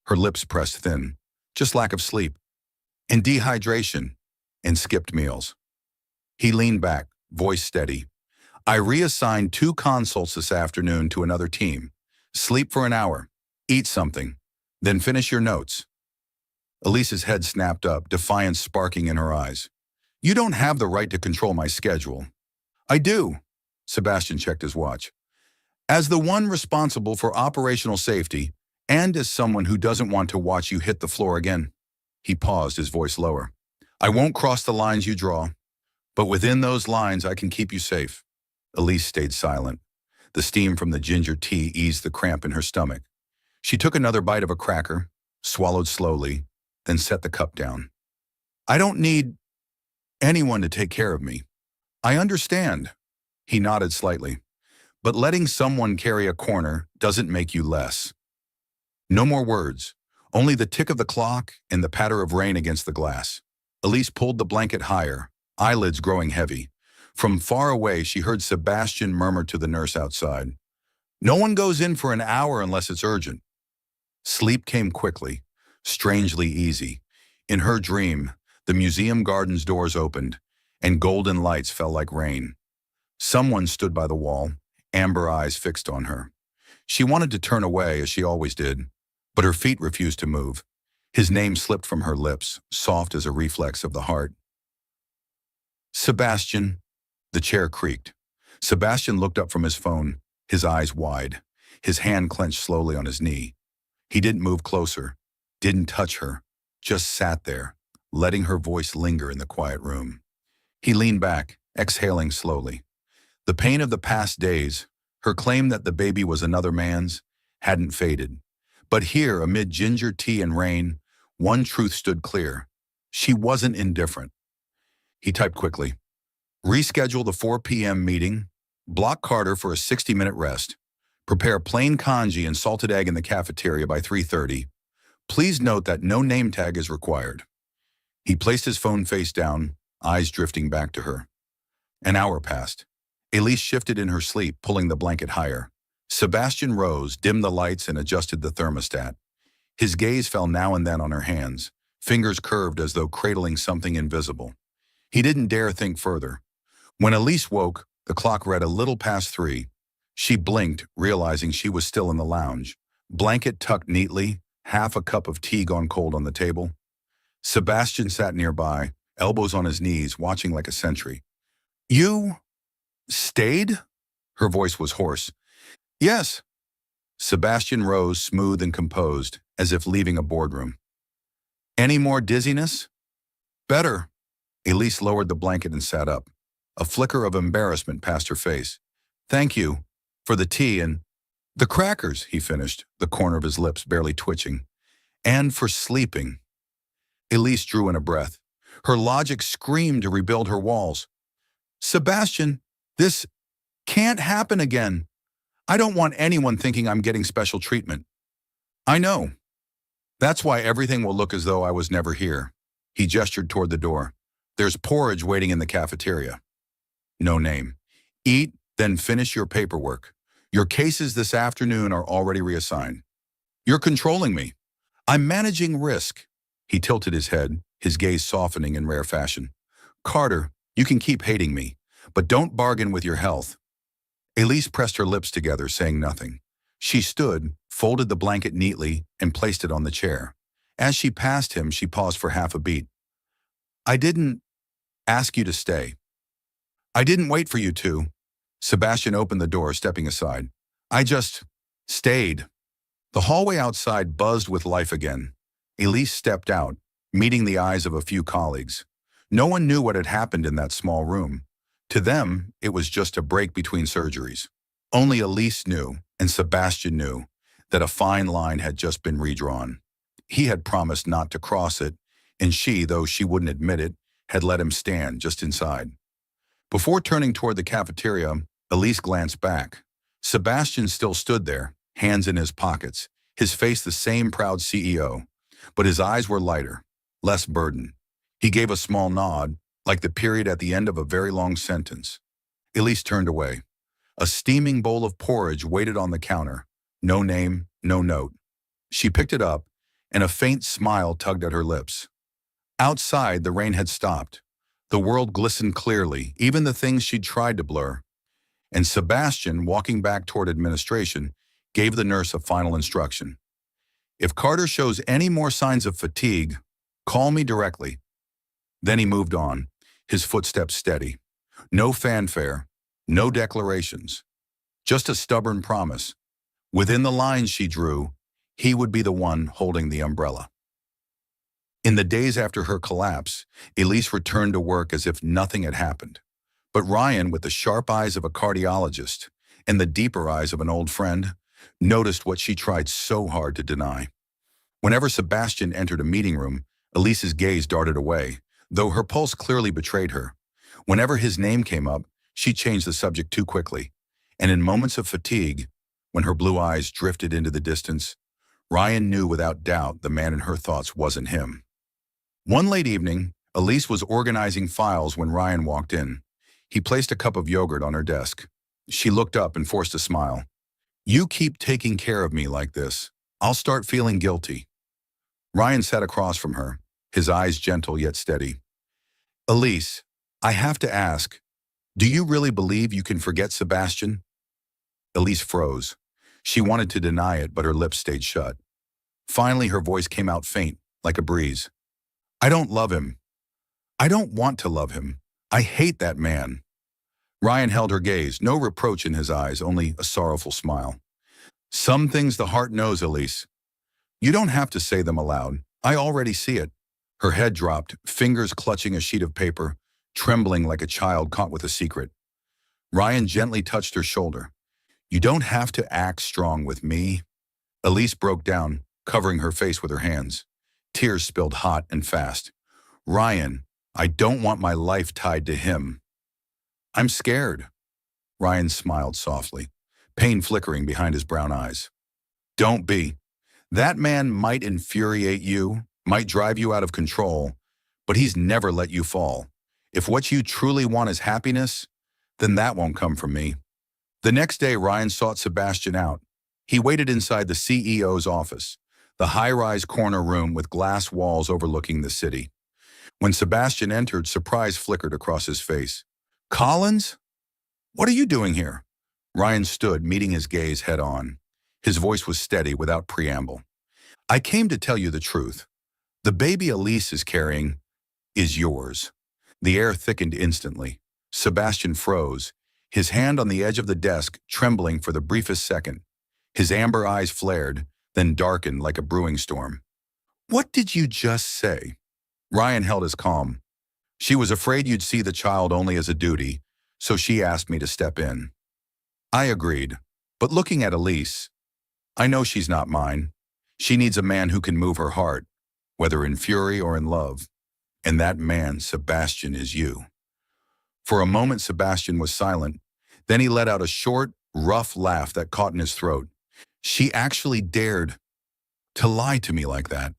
A: Her lips pressed thin. Just lack of sleep. And dehydration. And skipped meals. He leaned back, voice steady. I reassigned 2 consults this afternoon to another team. Sleep for an hour. Eat something. Then finish your notes. Elise's head snapped up, defiance sparking in her eyes. You don't have the right to control my schedule. I do. Sebastian checked his watch. As the one responsible for operational safety, and as someone who doesn't want to watch you hit the floor again. He paused, his voice lower. I won't cross the lines you draw, but within those lines I can keep you safe. Elise stayed silent. The steam from the ginger tea eased the cramp in her stomach. She took another bite of a cracker, swallowed slowly, then set the cup down. I don't need anyone to take care of me. I understand. He nodded slightly. But letting someone carry a corner doesn't make you less. No more words, only the tick of the clock and the patter of rain against the glass. Elise pulled the blanket higher, eyelids growing heavy. From far away, she heard Sebastian murmur to the nurse outside. No one goes in for an hour unless it's urgent. Sleep came quickly, strangely easy. In her dream, the museum garden's doors opened, and golden lights fell like rain. Someone stood by the wall, amber eyes fixed on her. She wanted to turn away, as she always did, but her feet refused to move. His name slipped from her lips, soft as a reflex of the heart. Sebastian. The chair creaked. Sebastian looked up from his phone, his eyes wide, his hand clenched slowly on his knee. He didn't move closer, didn't touch her, just sat there, letting her voice linger in the quiet room. He leaned back, exhaling slowly. The pain of the past days, her claim that the baby was another man's, hadn't faded. But here, amid ginger tea and rain, one truth stood clear. She wasn't indifferent. He typed quickly. Reschedule the 4 p.m. meeting, block Carter for a 60-minute rest, prepare plain congee and salted egg in the cafeteria by 3:30. Please note that no name tag is required. He placed his phone face down, eyes drifting back to her. An hour passed. Elise shifted in her sleep, pulling the blanket higher. Sebastian rose, dimmed the lights, and adjusted the thermostat. His gaze fell now and then on her hands, fingers curved as though cradling something invisible. He didn't dare think further. When Elise woke, the clock read a little past 3. She blinked, realizing she was still in the lounge. Blanket tucked neatly, half a cup of tea gone cold on the table. Sebastian sat nearby, elbows on his knees, watching like a sentry. "You stayed?" Her voice was hoarse. "Yes." Sebastian rose, smooth and composed, as if leaving a boardroom. "Any more dizziness?" "Better." Elise lowered the blanket and sat up. A flicker of embarrassment passed her face. "Thank you for the tea and the crackers," he finished, the corner of his lips barely twitching. "And for sleeping." Elise drew in a breath. Her logic screamed to rebuild her walls. "Sebastian, this can't happen again. I don't want anyone thinking I'm getting special treatment." "I know. That's why everything will look as though I was never here." He gestured toward the door. "There's porridge waiting in the cafeteria." No name. "Eat, then finish your paperwork. Your cases this afternoon are already reassigned." "You're controlling me." "I'm managing risk." He tilted his head, his gaze softening in rare fashion. "Carter, you can keep hating me, but don't bargain with your health." Elise pressed her lips together, saying nothing. She stood, folded the blanket neatly, and placed it on the chair. As she passed him, she paused for half a beat. "I didn't ask you to stay. I didn't wait for you to." Sebastian opened the door, stepping aside. "I just stayed." The hallway outside buzzed with life again. Elise stepped out, meeting the eyes of a few colleagues. No one knew what had happened in that small room. To them, it was just a break between surgeries. Only Elise knew, and Sebastian knew, that a fine line had just been redrawn. He had promised not to cross it, and she, though she wouldn't admit it, had let him stand just inside. Before turning toward the cafeteria, Elise glanced back. Sebastian still stood there, hands in his pockets, his face the same proud CEO, but his eyes were lighter, less burdened. He gave a small nod, like the period at the end of a very long sentence. Elise turned away. A steaming bowl of porridge waited on the counter. No name, no note. She picked it up, and a faint smile tugged at her lips. Outside, the rain had stopped. The world glistened clearly, even the things she'd tried to blur. And Sebastian, walking back toward administration, gave the nurse a final instruction. "If Carter shows any more signs of fatigue, call me directly." Then he moved on, his footsteps steady. No fanfare, no declarations, just a stubborn promise. Within the lines she drew, he would be the one holding the umbrella. In the days after her collapse, Elise returned to work as if nothing had happened. But Ryan, with the sharp eyes of a cardiologist and the deeper eyes of an old friend, noticed what she tried so hard to deny. Whenever Sebastian entered a meeting room, Elise's gaze darted away, though her pulse clearly betrayed her. Whenever his name came up, she changed the subject too quickly. And in moments of fatigue, when her blue eyes drifted into the distance, Ryan knew without doubt the man in her thoughts wasn't him. One late evening, Elise was organizing files when Ryan walked in. He placed a cup of yogurt on her desk. She looked up and forced a smile. "You keep taking care of me like this, I'll start feeling guilty." Ryan sat across from her, his eyes gentle yet steady. "Elise, I have to ask, do you really believe you can forget Sebastian?" Elise froze. She wanted to deny it, but her lips stayed shut. Finally, her voice came out faint, like a breeze. "I don't love him. I don't want to love him. I hate that man." Ryan held her gaze, no reproach in his eyes, only a sorrowful smile. "Some things the heart knows, Elise. You don't have to say them aloud. I already see it." Her head dropped, fingers clutching a sheet of paper, trembling like a child caught with a secret. Ryan gently touched her shoulder. "You don't have to act strong with me." Elise broke down, covering her face with her hands. Tears spilled hot and fast. "Ryan, I don't want my life tied to him." "I'm scared." Ryan smiled softly, pain flickering behind his brown eyes. "Don't be. That man might infuriate you, might drive you out of control, but he's never let you fall. If what you truly want is happiness, then that won't come from me." The next day, Ryan sought Sebastian out. He waited inside the CEO's office, the high-rise corner room with glass walls overlooking the city. When Sebastian entered, surprise flickered across his face. "Collins? What are you doing here?" Ryan stood, meeting his gaze head-on. His voice was steady, without preamble. "I came to tell you the truth. The baby Elise is carrying is yours." The air thickened instantly. Sebastian froze, his hand on the edge of the desk trembling for the briefest second. His amber eyes flared, then darkened like a brewing storm. "What did you just say?" Ryan held his calm. "She was afraid you'd see the child only as a duty, so she asked me to step in." I agreed, but looking at Elise, I know she's not mine. She needs a man who can move her heart, whether in fury or in love. And that man, Sebastian, is you. For a moment, Sebastian was silent. Then he let out a short, rough laugh that caught in his throat. "She actually dared to lie to me like that."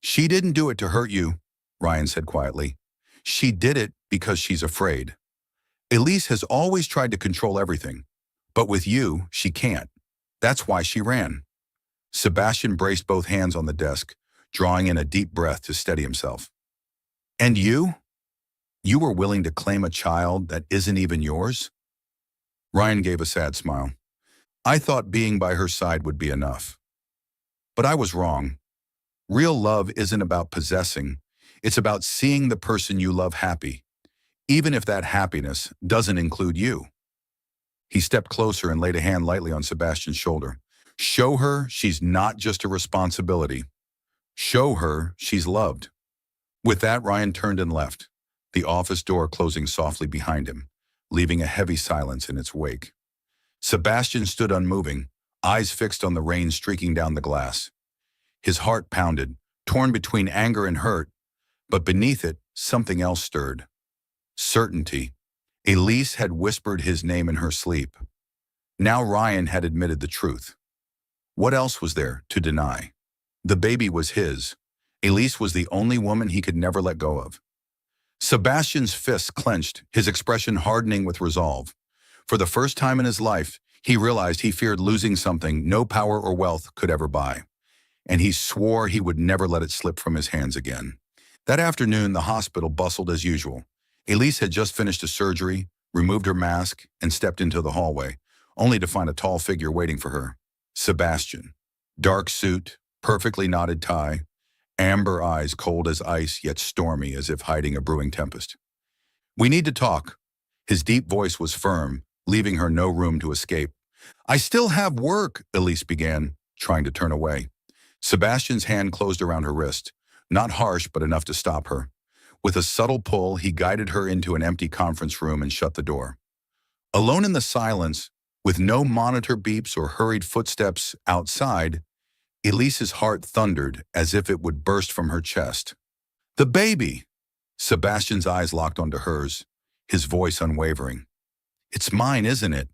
A: "She didn't do it to hurt you," Ryan said quietly. "She did it because she's afraid. Elise has always tried to control everything, but with you, she can't. That's why she ran." Sebastian braced both hands on the desk, drawing in a deep breath to steady himself. "And you? You were willing to claim a child that isn't even yours?" Ryan gave a sad smile. "I thought being by her side would be enough. But I was wrong. Real love isn't about possessing. It's about seeing the person you love happy, even if that happiness doesn't include you." He stepped closer and laid a hand lightly on Sebastian's shoulder. "Show her she's not just a responsibility. Show her she's loved." With that, Ryan turned and left, the office door closing softly behind him, leaving a heavy silence in its wake. Sebastian stood unmoving, eyes fixed on the rain streaking down the glass. His heart pounded, torn between anger and hurt, but beneath it, something else stirred. Certainty. Elise had whispered his name in her sleep. Now Ryan had admitted the truth. What else was there to deny? The baby was his. Elise was the only woman he could never let go of. Sebastian's fists clenched, his expression hardening with resolve. For the first time in his life, he realized he feared losing something no power or wealth could ever buy. And he swore he would never let it slip from his hands again. That afternoon, the hospital bustled as usual. Elise had just finished a surgery, removed her mask, and stepped into the hallway, only to find a tall figure waiting for her. Sebastian. Dark suit, perfectly knotted tie, amber eyes cold as ice yet stormy as if hiding a brewing tempest. "We need to talk." His deep voice was firm, leaving her no room to escape. "I still have work," Elise began, trying to turn away. Sebastian's hand closed around her wrist, not harsh but enough to stop her. With a subtle pull, he guided her into an empty conference room and shut the door. Alone in the silence, with no monitor beeps or hurried footsteps outside, Elise's heart thundered as if it would burst from her chest. "The baby!" Sebastian's eyes locked onto hers, his voice unwavering. "It's mine, isn't it?"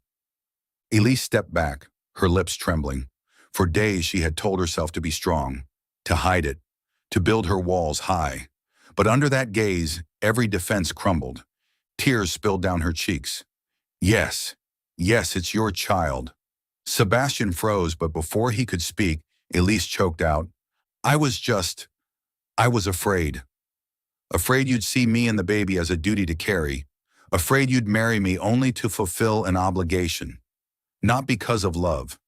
A: Elise stepped back, her lips trembling. For days she had told herself to be strong, to hide it, to build her walls high. But under that gaze, every defense crumbled. Tears spilled down her cheeks. Yes, yes, it's your child." Sebastian froze, but before he could speak, Elise choked out, I was afraid. Afraid you'd see me and the baby as a duty to carry. Afraid you'd marry me only to fulfill an obligation. Not because of love.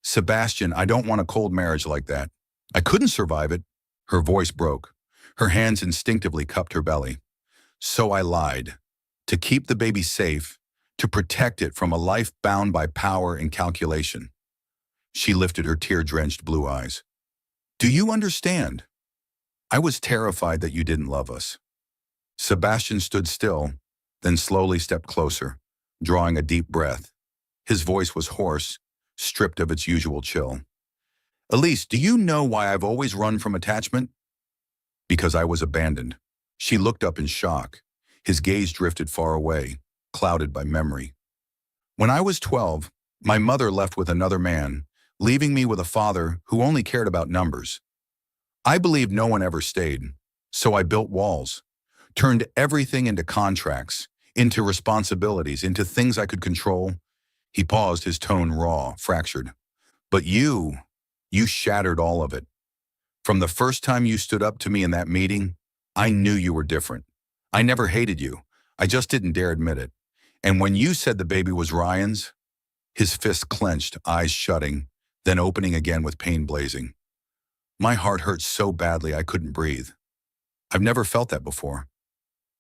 A: Sebastian, I don't want a cold marriage like that. I couldn't survive it." Her voice broke. Her hands instinctively cupped her belly. "So I lied. To keep the baby safe, to protect it from a life bound by power and calculation." She lifted her tear-drenched blue eyes. "Do you understand? I was terrified that you didn't love us." Sebastian stood still, then slowly stepped closer, drawing a deep breath. His voice was hoarse, stripped of its usual chill. "Elise, do you know why I've always run from attachment?" "Because I was abandoned." She looked up in shock. His gaze drifted far away, clouded by memory. "When I was 12, my mother left with another man, leaving me with a father who only cared about numbers. I believed no one ever stayed, so I built walls, turned everything into contracts, into responsibilities, into things I could control. He paused, his tone raw, fractured. But you shattered all of it. From the first time you stood up to me in that meeting, I knew you were different. I never hated you. I just didn't dare admit it. And when you said the baby was Ryan's, his fists clenched, eyes shutting, then opening again with pain blazing. My heart hurt so badly I couldn't breathe. I've never felt that before.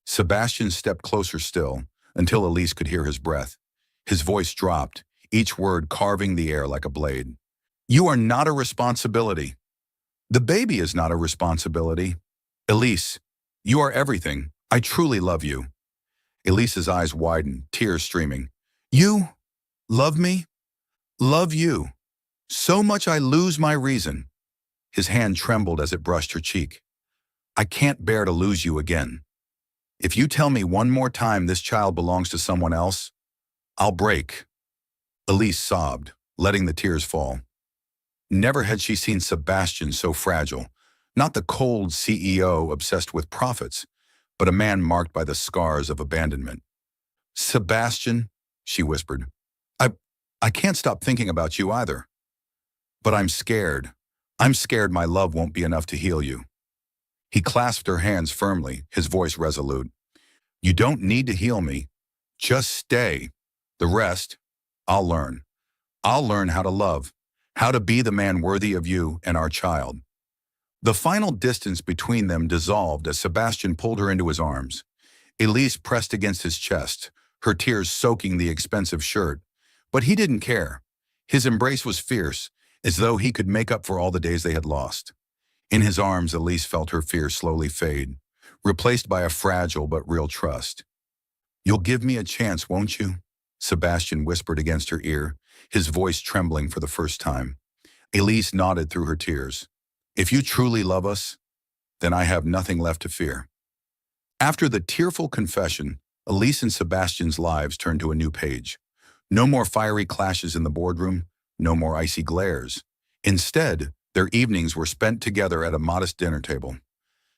A: Sebastian stepped closer still, until Elise could hear his breath. His voice dropped, each word carving the air like a blade. You are not a responsibility. The baby is not a responsibility. Elise, you are everything. I truly love you. Elise's eyes widened, tears streaming. You love me? Love you. So much I lose my reason. His hand trembled as it brushed her cheek. I can't bear to lose you again. If you tell me one more time this child belongs to someone else, I'll break. Elise sobbed, letting the tears fall. Never had she seen Sebastian so fragile, not the cold CEO obsessed with profits, but a man marked by the scars of abandonment. Sebastian, she whispered, I can't stop thinking about you either. But I'm scared. I'm scared my love won't be enough to heal you. He clasped her hands firmly, his voice resolute. You don't need to heal me. Just stay. The rest, I'll learn. I'll learn how to love, how to be the man worthy of you and our child. The final distance between them dissolved as Sebastian pulled her into his arms. Elise pressed against his chest, her tears soaking the expensive shirt. But he didn't care. His embrace was fierce, as though he could make up for all the days they had lost. In his arms, Elise felt her fear slowly fade, replaced by a fragile but real trust. You'll give me a chance, won't you? Sebastian whispered against her ear, his voice trembling for the first time. Elise nodded through her tears. If you truly love us, then I have nothing left to fear. After the tearful confession, Elise and Sebastian's lives turned to a new page. No more fiery clashes in the boardroom, no more icy glares. Instead, their evenings were spent together at a modest dinner table.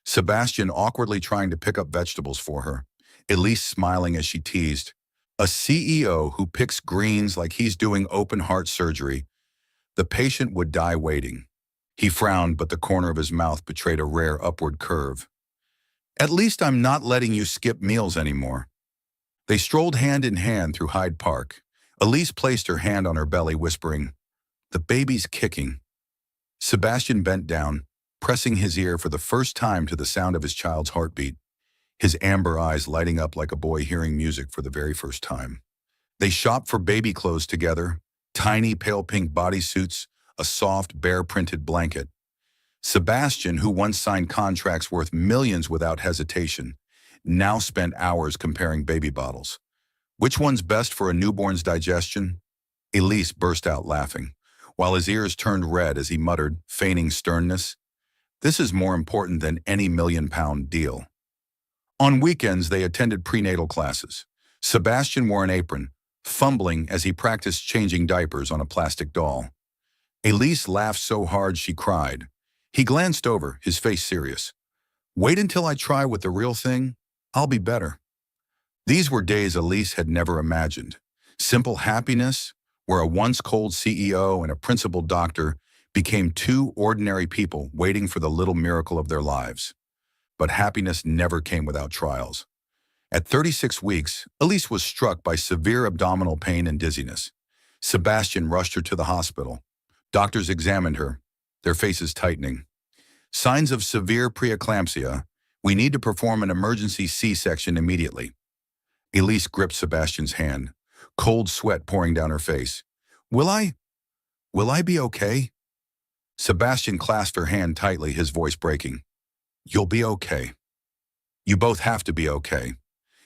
A: Sebastian awkwardly trying to pick up vegetables for her, Elise smiling as she teased, a CEO who picks greens like he's doing open-heart surgery. The patient would die waiting. He frowned, but the corner of his mouth betrayed a rare upward curve. At least I'm not letting you skip meals anymore. They strolled hand in hand through Hyde Park. Elise placed her hand on her belly, whispering, the baby's kicking. Sebastian bent down, pressing his ear for the first time to the sound of his child's heartbeat, his amber eyes lighting up like a boy hearing music for the very first time. They shopped for baby clothes together, tiny pale pink bodysuits, a soft bear-printed blanket. Sebastian, who once signed contracts worth millions without hesitation, now spent hours comparing baby bottles. Which one's best for a newborn's digestion? Elise burst out laughing, while his ears turned red as he muttered, feigning sternness, this is more important than any million-pound deal. On weekends, they attended prenatal classes. Sebastian wore an apron, fumbling as he practiced changing diapers on a plastic doll. Elise laughed so hard she cried. He glanced over, his face serious. Wait until I try with the real thing. I'll be better. These were days Elise had never imagined. Simple happiness, where a once cold CEO and a principal doctor became two ordinary people waiting for the little miracle of their lives. But happiness never came without trials. At 36 weeks, Elise was struck by severe abdominal pain and dizziness. Sebastian rushed her to the hospital. Doctors examined her, their faces tightening. Signs of severe preeclampsia. We need to perform an emergency C-section immediately. Elise gripped Sebastian's hand, cold sweat pouring down her face. Will I be okay? Sebastian clasped her hand tightly, his voice breaking. You'll be okay. You both have to be okay.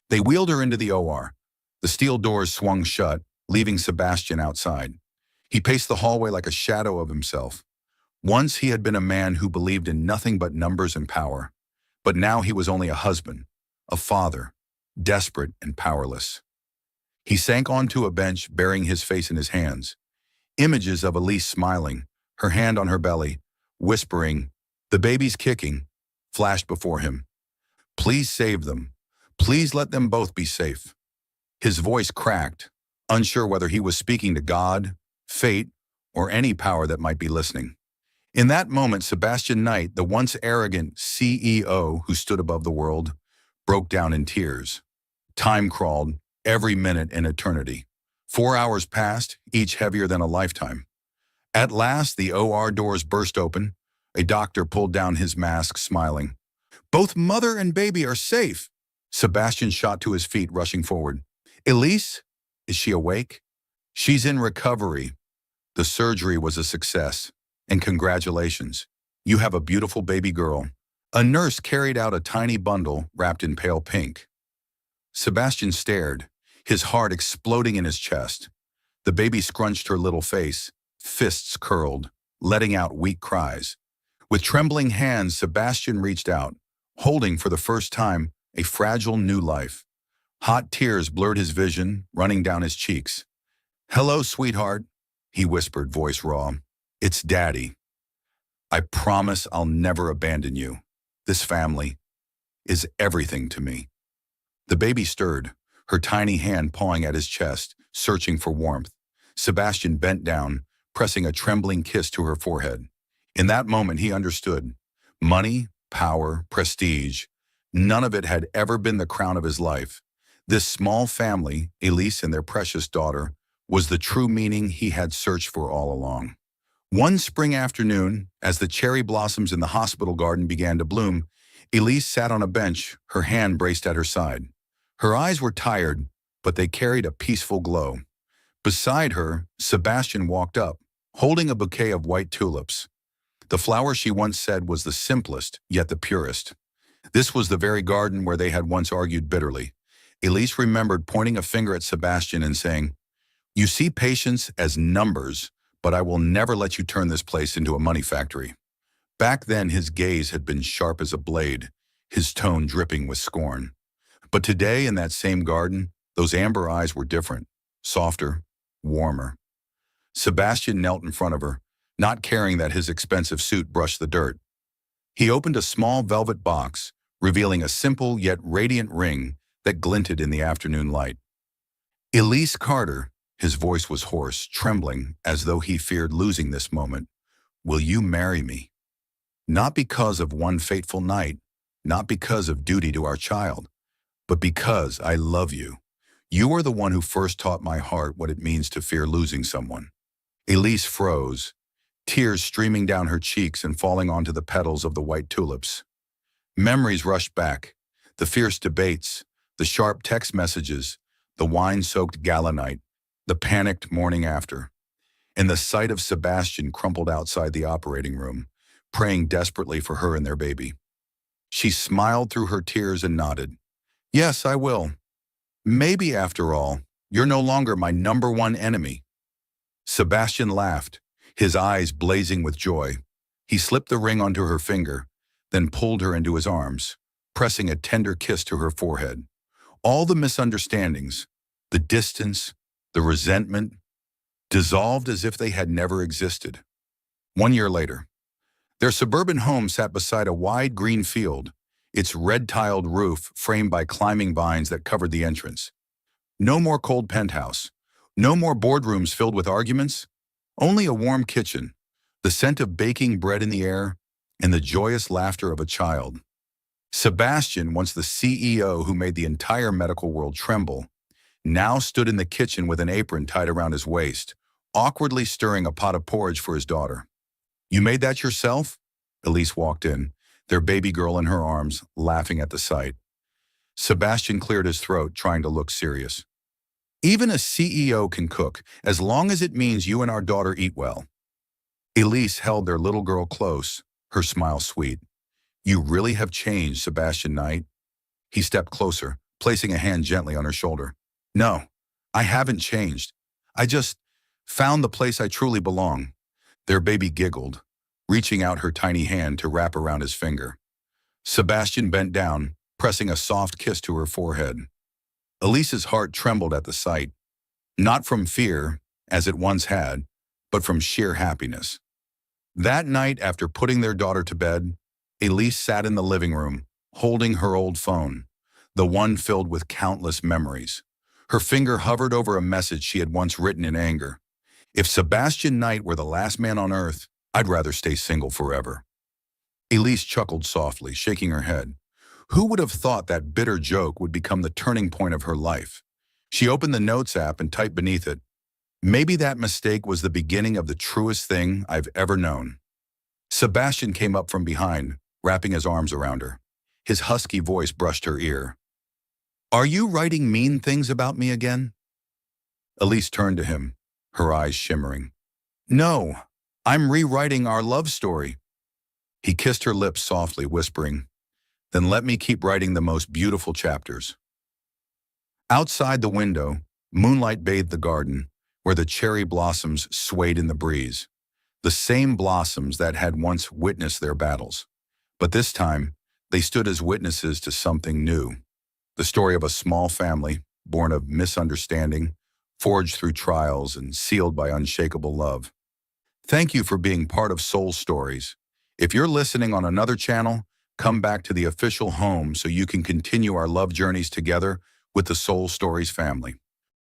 A: They wheeled her into the OR. The steel doors swung shut, leaving Sebastian outside. He paced the hallway like a shadow of himself. Once he had been a man who believed in nothing but numbers and power. But now he was only a husband, a father, desperate and powerless. He sank onto a bench, burying his face in his hands. Images of Elise smiling, her hand on her belly, whispering, the baby's kicking, flashed before him. Please save them. Please let them both be safe. His voice cracked, unsure whether he was speaking to God, fate, or any power that might be listening. In that moment, Sebastian Knight, the once arrogant CEO who stood above the world, broke down in tears. Time crawled, every minute an eternity. 4 hours passed, each heavier than a lifetime. At last, the OR doors burst open. A doctor pulled down his mask, smiling. Both mother and baby are safe. Sebastian shot to his feet, rushing forward. Elise? Is she awake? She's in recovery. The surgery was a success. And congratulations. You have a beautiful baby girl. A nurse carried out a tiny bundle wrapped in pale pink. Sebastian stared, his heart exploding in his chest. The baby scrunched her little face, fists curled, letting out weak cries. With trembling hands, Sebastian reached out, holding for the first time a fragile new life. Hot tears blurred his vision, running down his cheeks. Hello, sweetheart, he whispered, voice raw. It's Daddy. I promise I'll never abandon you. This family is everything to me. The baby stirred, her tiny hand pawing at his chest, searching for warmth. Sebastian bent down, pressing a trembling kiss to her forehead. In that moment, he understood. Money, power, prestige, none of it had ever been the crown of his life. This small family, Elise and their precious daughter, was the true meaning he had searched for all along. One spring afternoon, as the cherry blossoms in the hospital garden began to bloom, Elise sat on a bench, her hand braced at her side. Her eyes were tired, but they carried a peaceful glow. Beside her, Sebastian walked up, holding a bouquet of white tulips. The flower she once said was the simplest, yet the purest. This was the very garden where they had once argued bitterly. Elise remembered pointing a finger at Sebastian and saying, "You see patients as numbers, but I will never let you turn this place into a money factory." Back then, his gaze had been sharp as a blade, his tone dripping with scorn. But today, in that same garden, those amber eyes were different, softer, warmer. Sebastian knelt in front of her, not caring that his expensive suit brushed the dirt. He opened a small velvet box, revealing a simple yet radiant ring that glinted in the afternoon light. Elise Carter, his voice was hoarse, trembling, as though he feared losing this moment. Will you marry me? Not because of one fateful night, not because of duty to our child, but because I love you. You are the one who first taught my heart what it means to fear losing someone. Elise froze, tears streaming down her cheeks and falling onto the petals of the white tulips. Memories rushed back, the fierce debates, the sharp text messages, the wine-soaked gala night, the panicked morning after, and the sight of Sebastian crumpled outside the operating room, praying desperately for her and their baby. She smiled through her tears and nodded. Yes, I will. Maybe, after all, you're no longer my number one enemy. Sebastian laughed, his eyes blazing with joy. He slipped the ring onto her finger, then pulled her into his arms, pressing a tender kiss to her forehead. All the misunderstandings, the distance, the resentment, dissolved as if they had never existed. 1 year later, their suburban home sat beside a wide green field, its red-tiled roof framed by climbing vines that covered the entrance. No more cold penthouse, no more boardrooms filled with arguments, only a warm kitchen, the scent of baking bread in the air, and the joyous laughter of a child. Sebastian, once the CEO who made the entire medical world tremble, now stood in the kitchen with an apron tied around his waist, awkwardly stirring a pot of porridge for his daughter. You made that yourself? Elise walked in, their baby girl in her arms, laughing at the sight. Sebastian cleared his throat, trying to look serious. Even a CEO can cook, as long as it means you and our daughter eat well. Elise held their little girl close, her smile sweet. You really have changed, Sebastian Knight. He stepped closer, placing a hand gently on her shoulder. No, I haven't changed. I just found the place I truly belong. Their baby giggled, reaching out her tiny hand to wrap around his finger. Sebastian bent down, pressing a soft kiss to her forehead. Elise's heart trembled at the sight, not from fear, as it once had, but from sheer happiness. That night, after putting their daughter to bed, Elise sat in the living room, holding her old phone, the one filled with countless memories. Her finger hovered over a message she had once written in anger. If Sebastian Knight were the last man on earth, I'd rather stay single forever. Elise chuckled softly, shaking her head. Who would have thought that bitter joke would become the turning point of her life? She opened the Notes app and typed beneath it, "Maybe that mistake was the beginning of the truest thing I've ever known." Sebastian came up from behind, wrapping his arms around her. His husky voice brushed her ear. "Are you writing mean things about me again?" Elise turned to him, her eyes shimmering. "No, I'm rewriting our love story." He kissed her lips softly, whispering, "Then let me keep writing the most beautiful chapters." Outside the window, moonlight bathed the garden, where the cherry blossoms swayed in the breeze. The same blossoms that had once witnessed their battles. But this time, they stood as witnesses to something new. The story of a small family, born of misunderstanding, forged through trials, and sealed by unshakable love. Thank you for being part of Soul Stories. If you're listening on another channel, come back to the official home so you can continue our love journeys together with the Soul Stories family.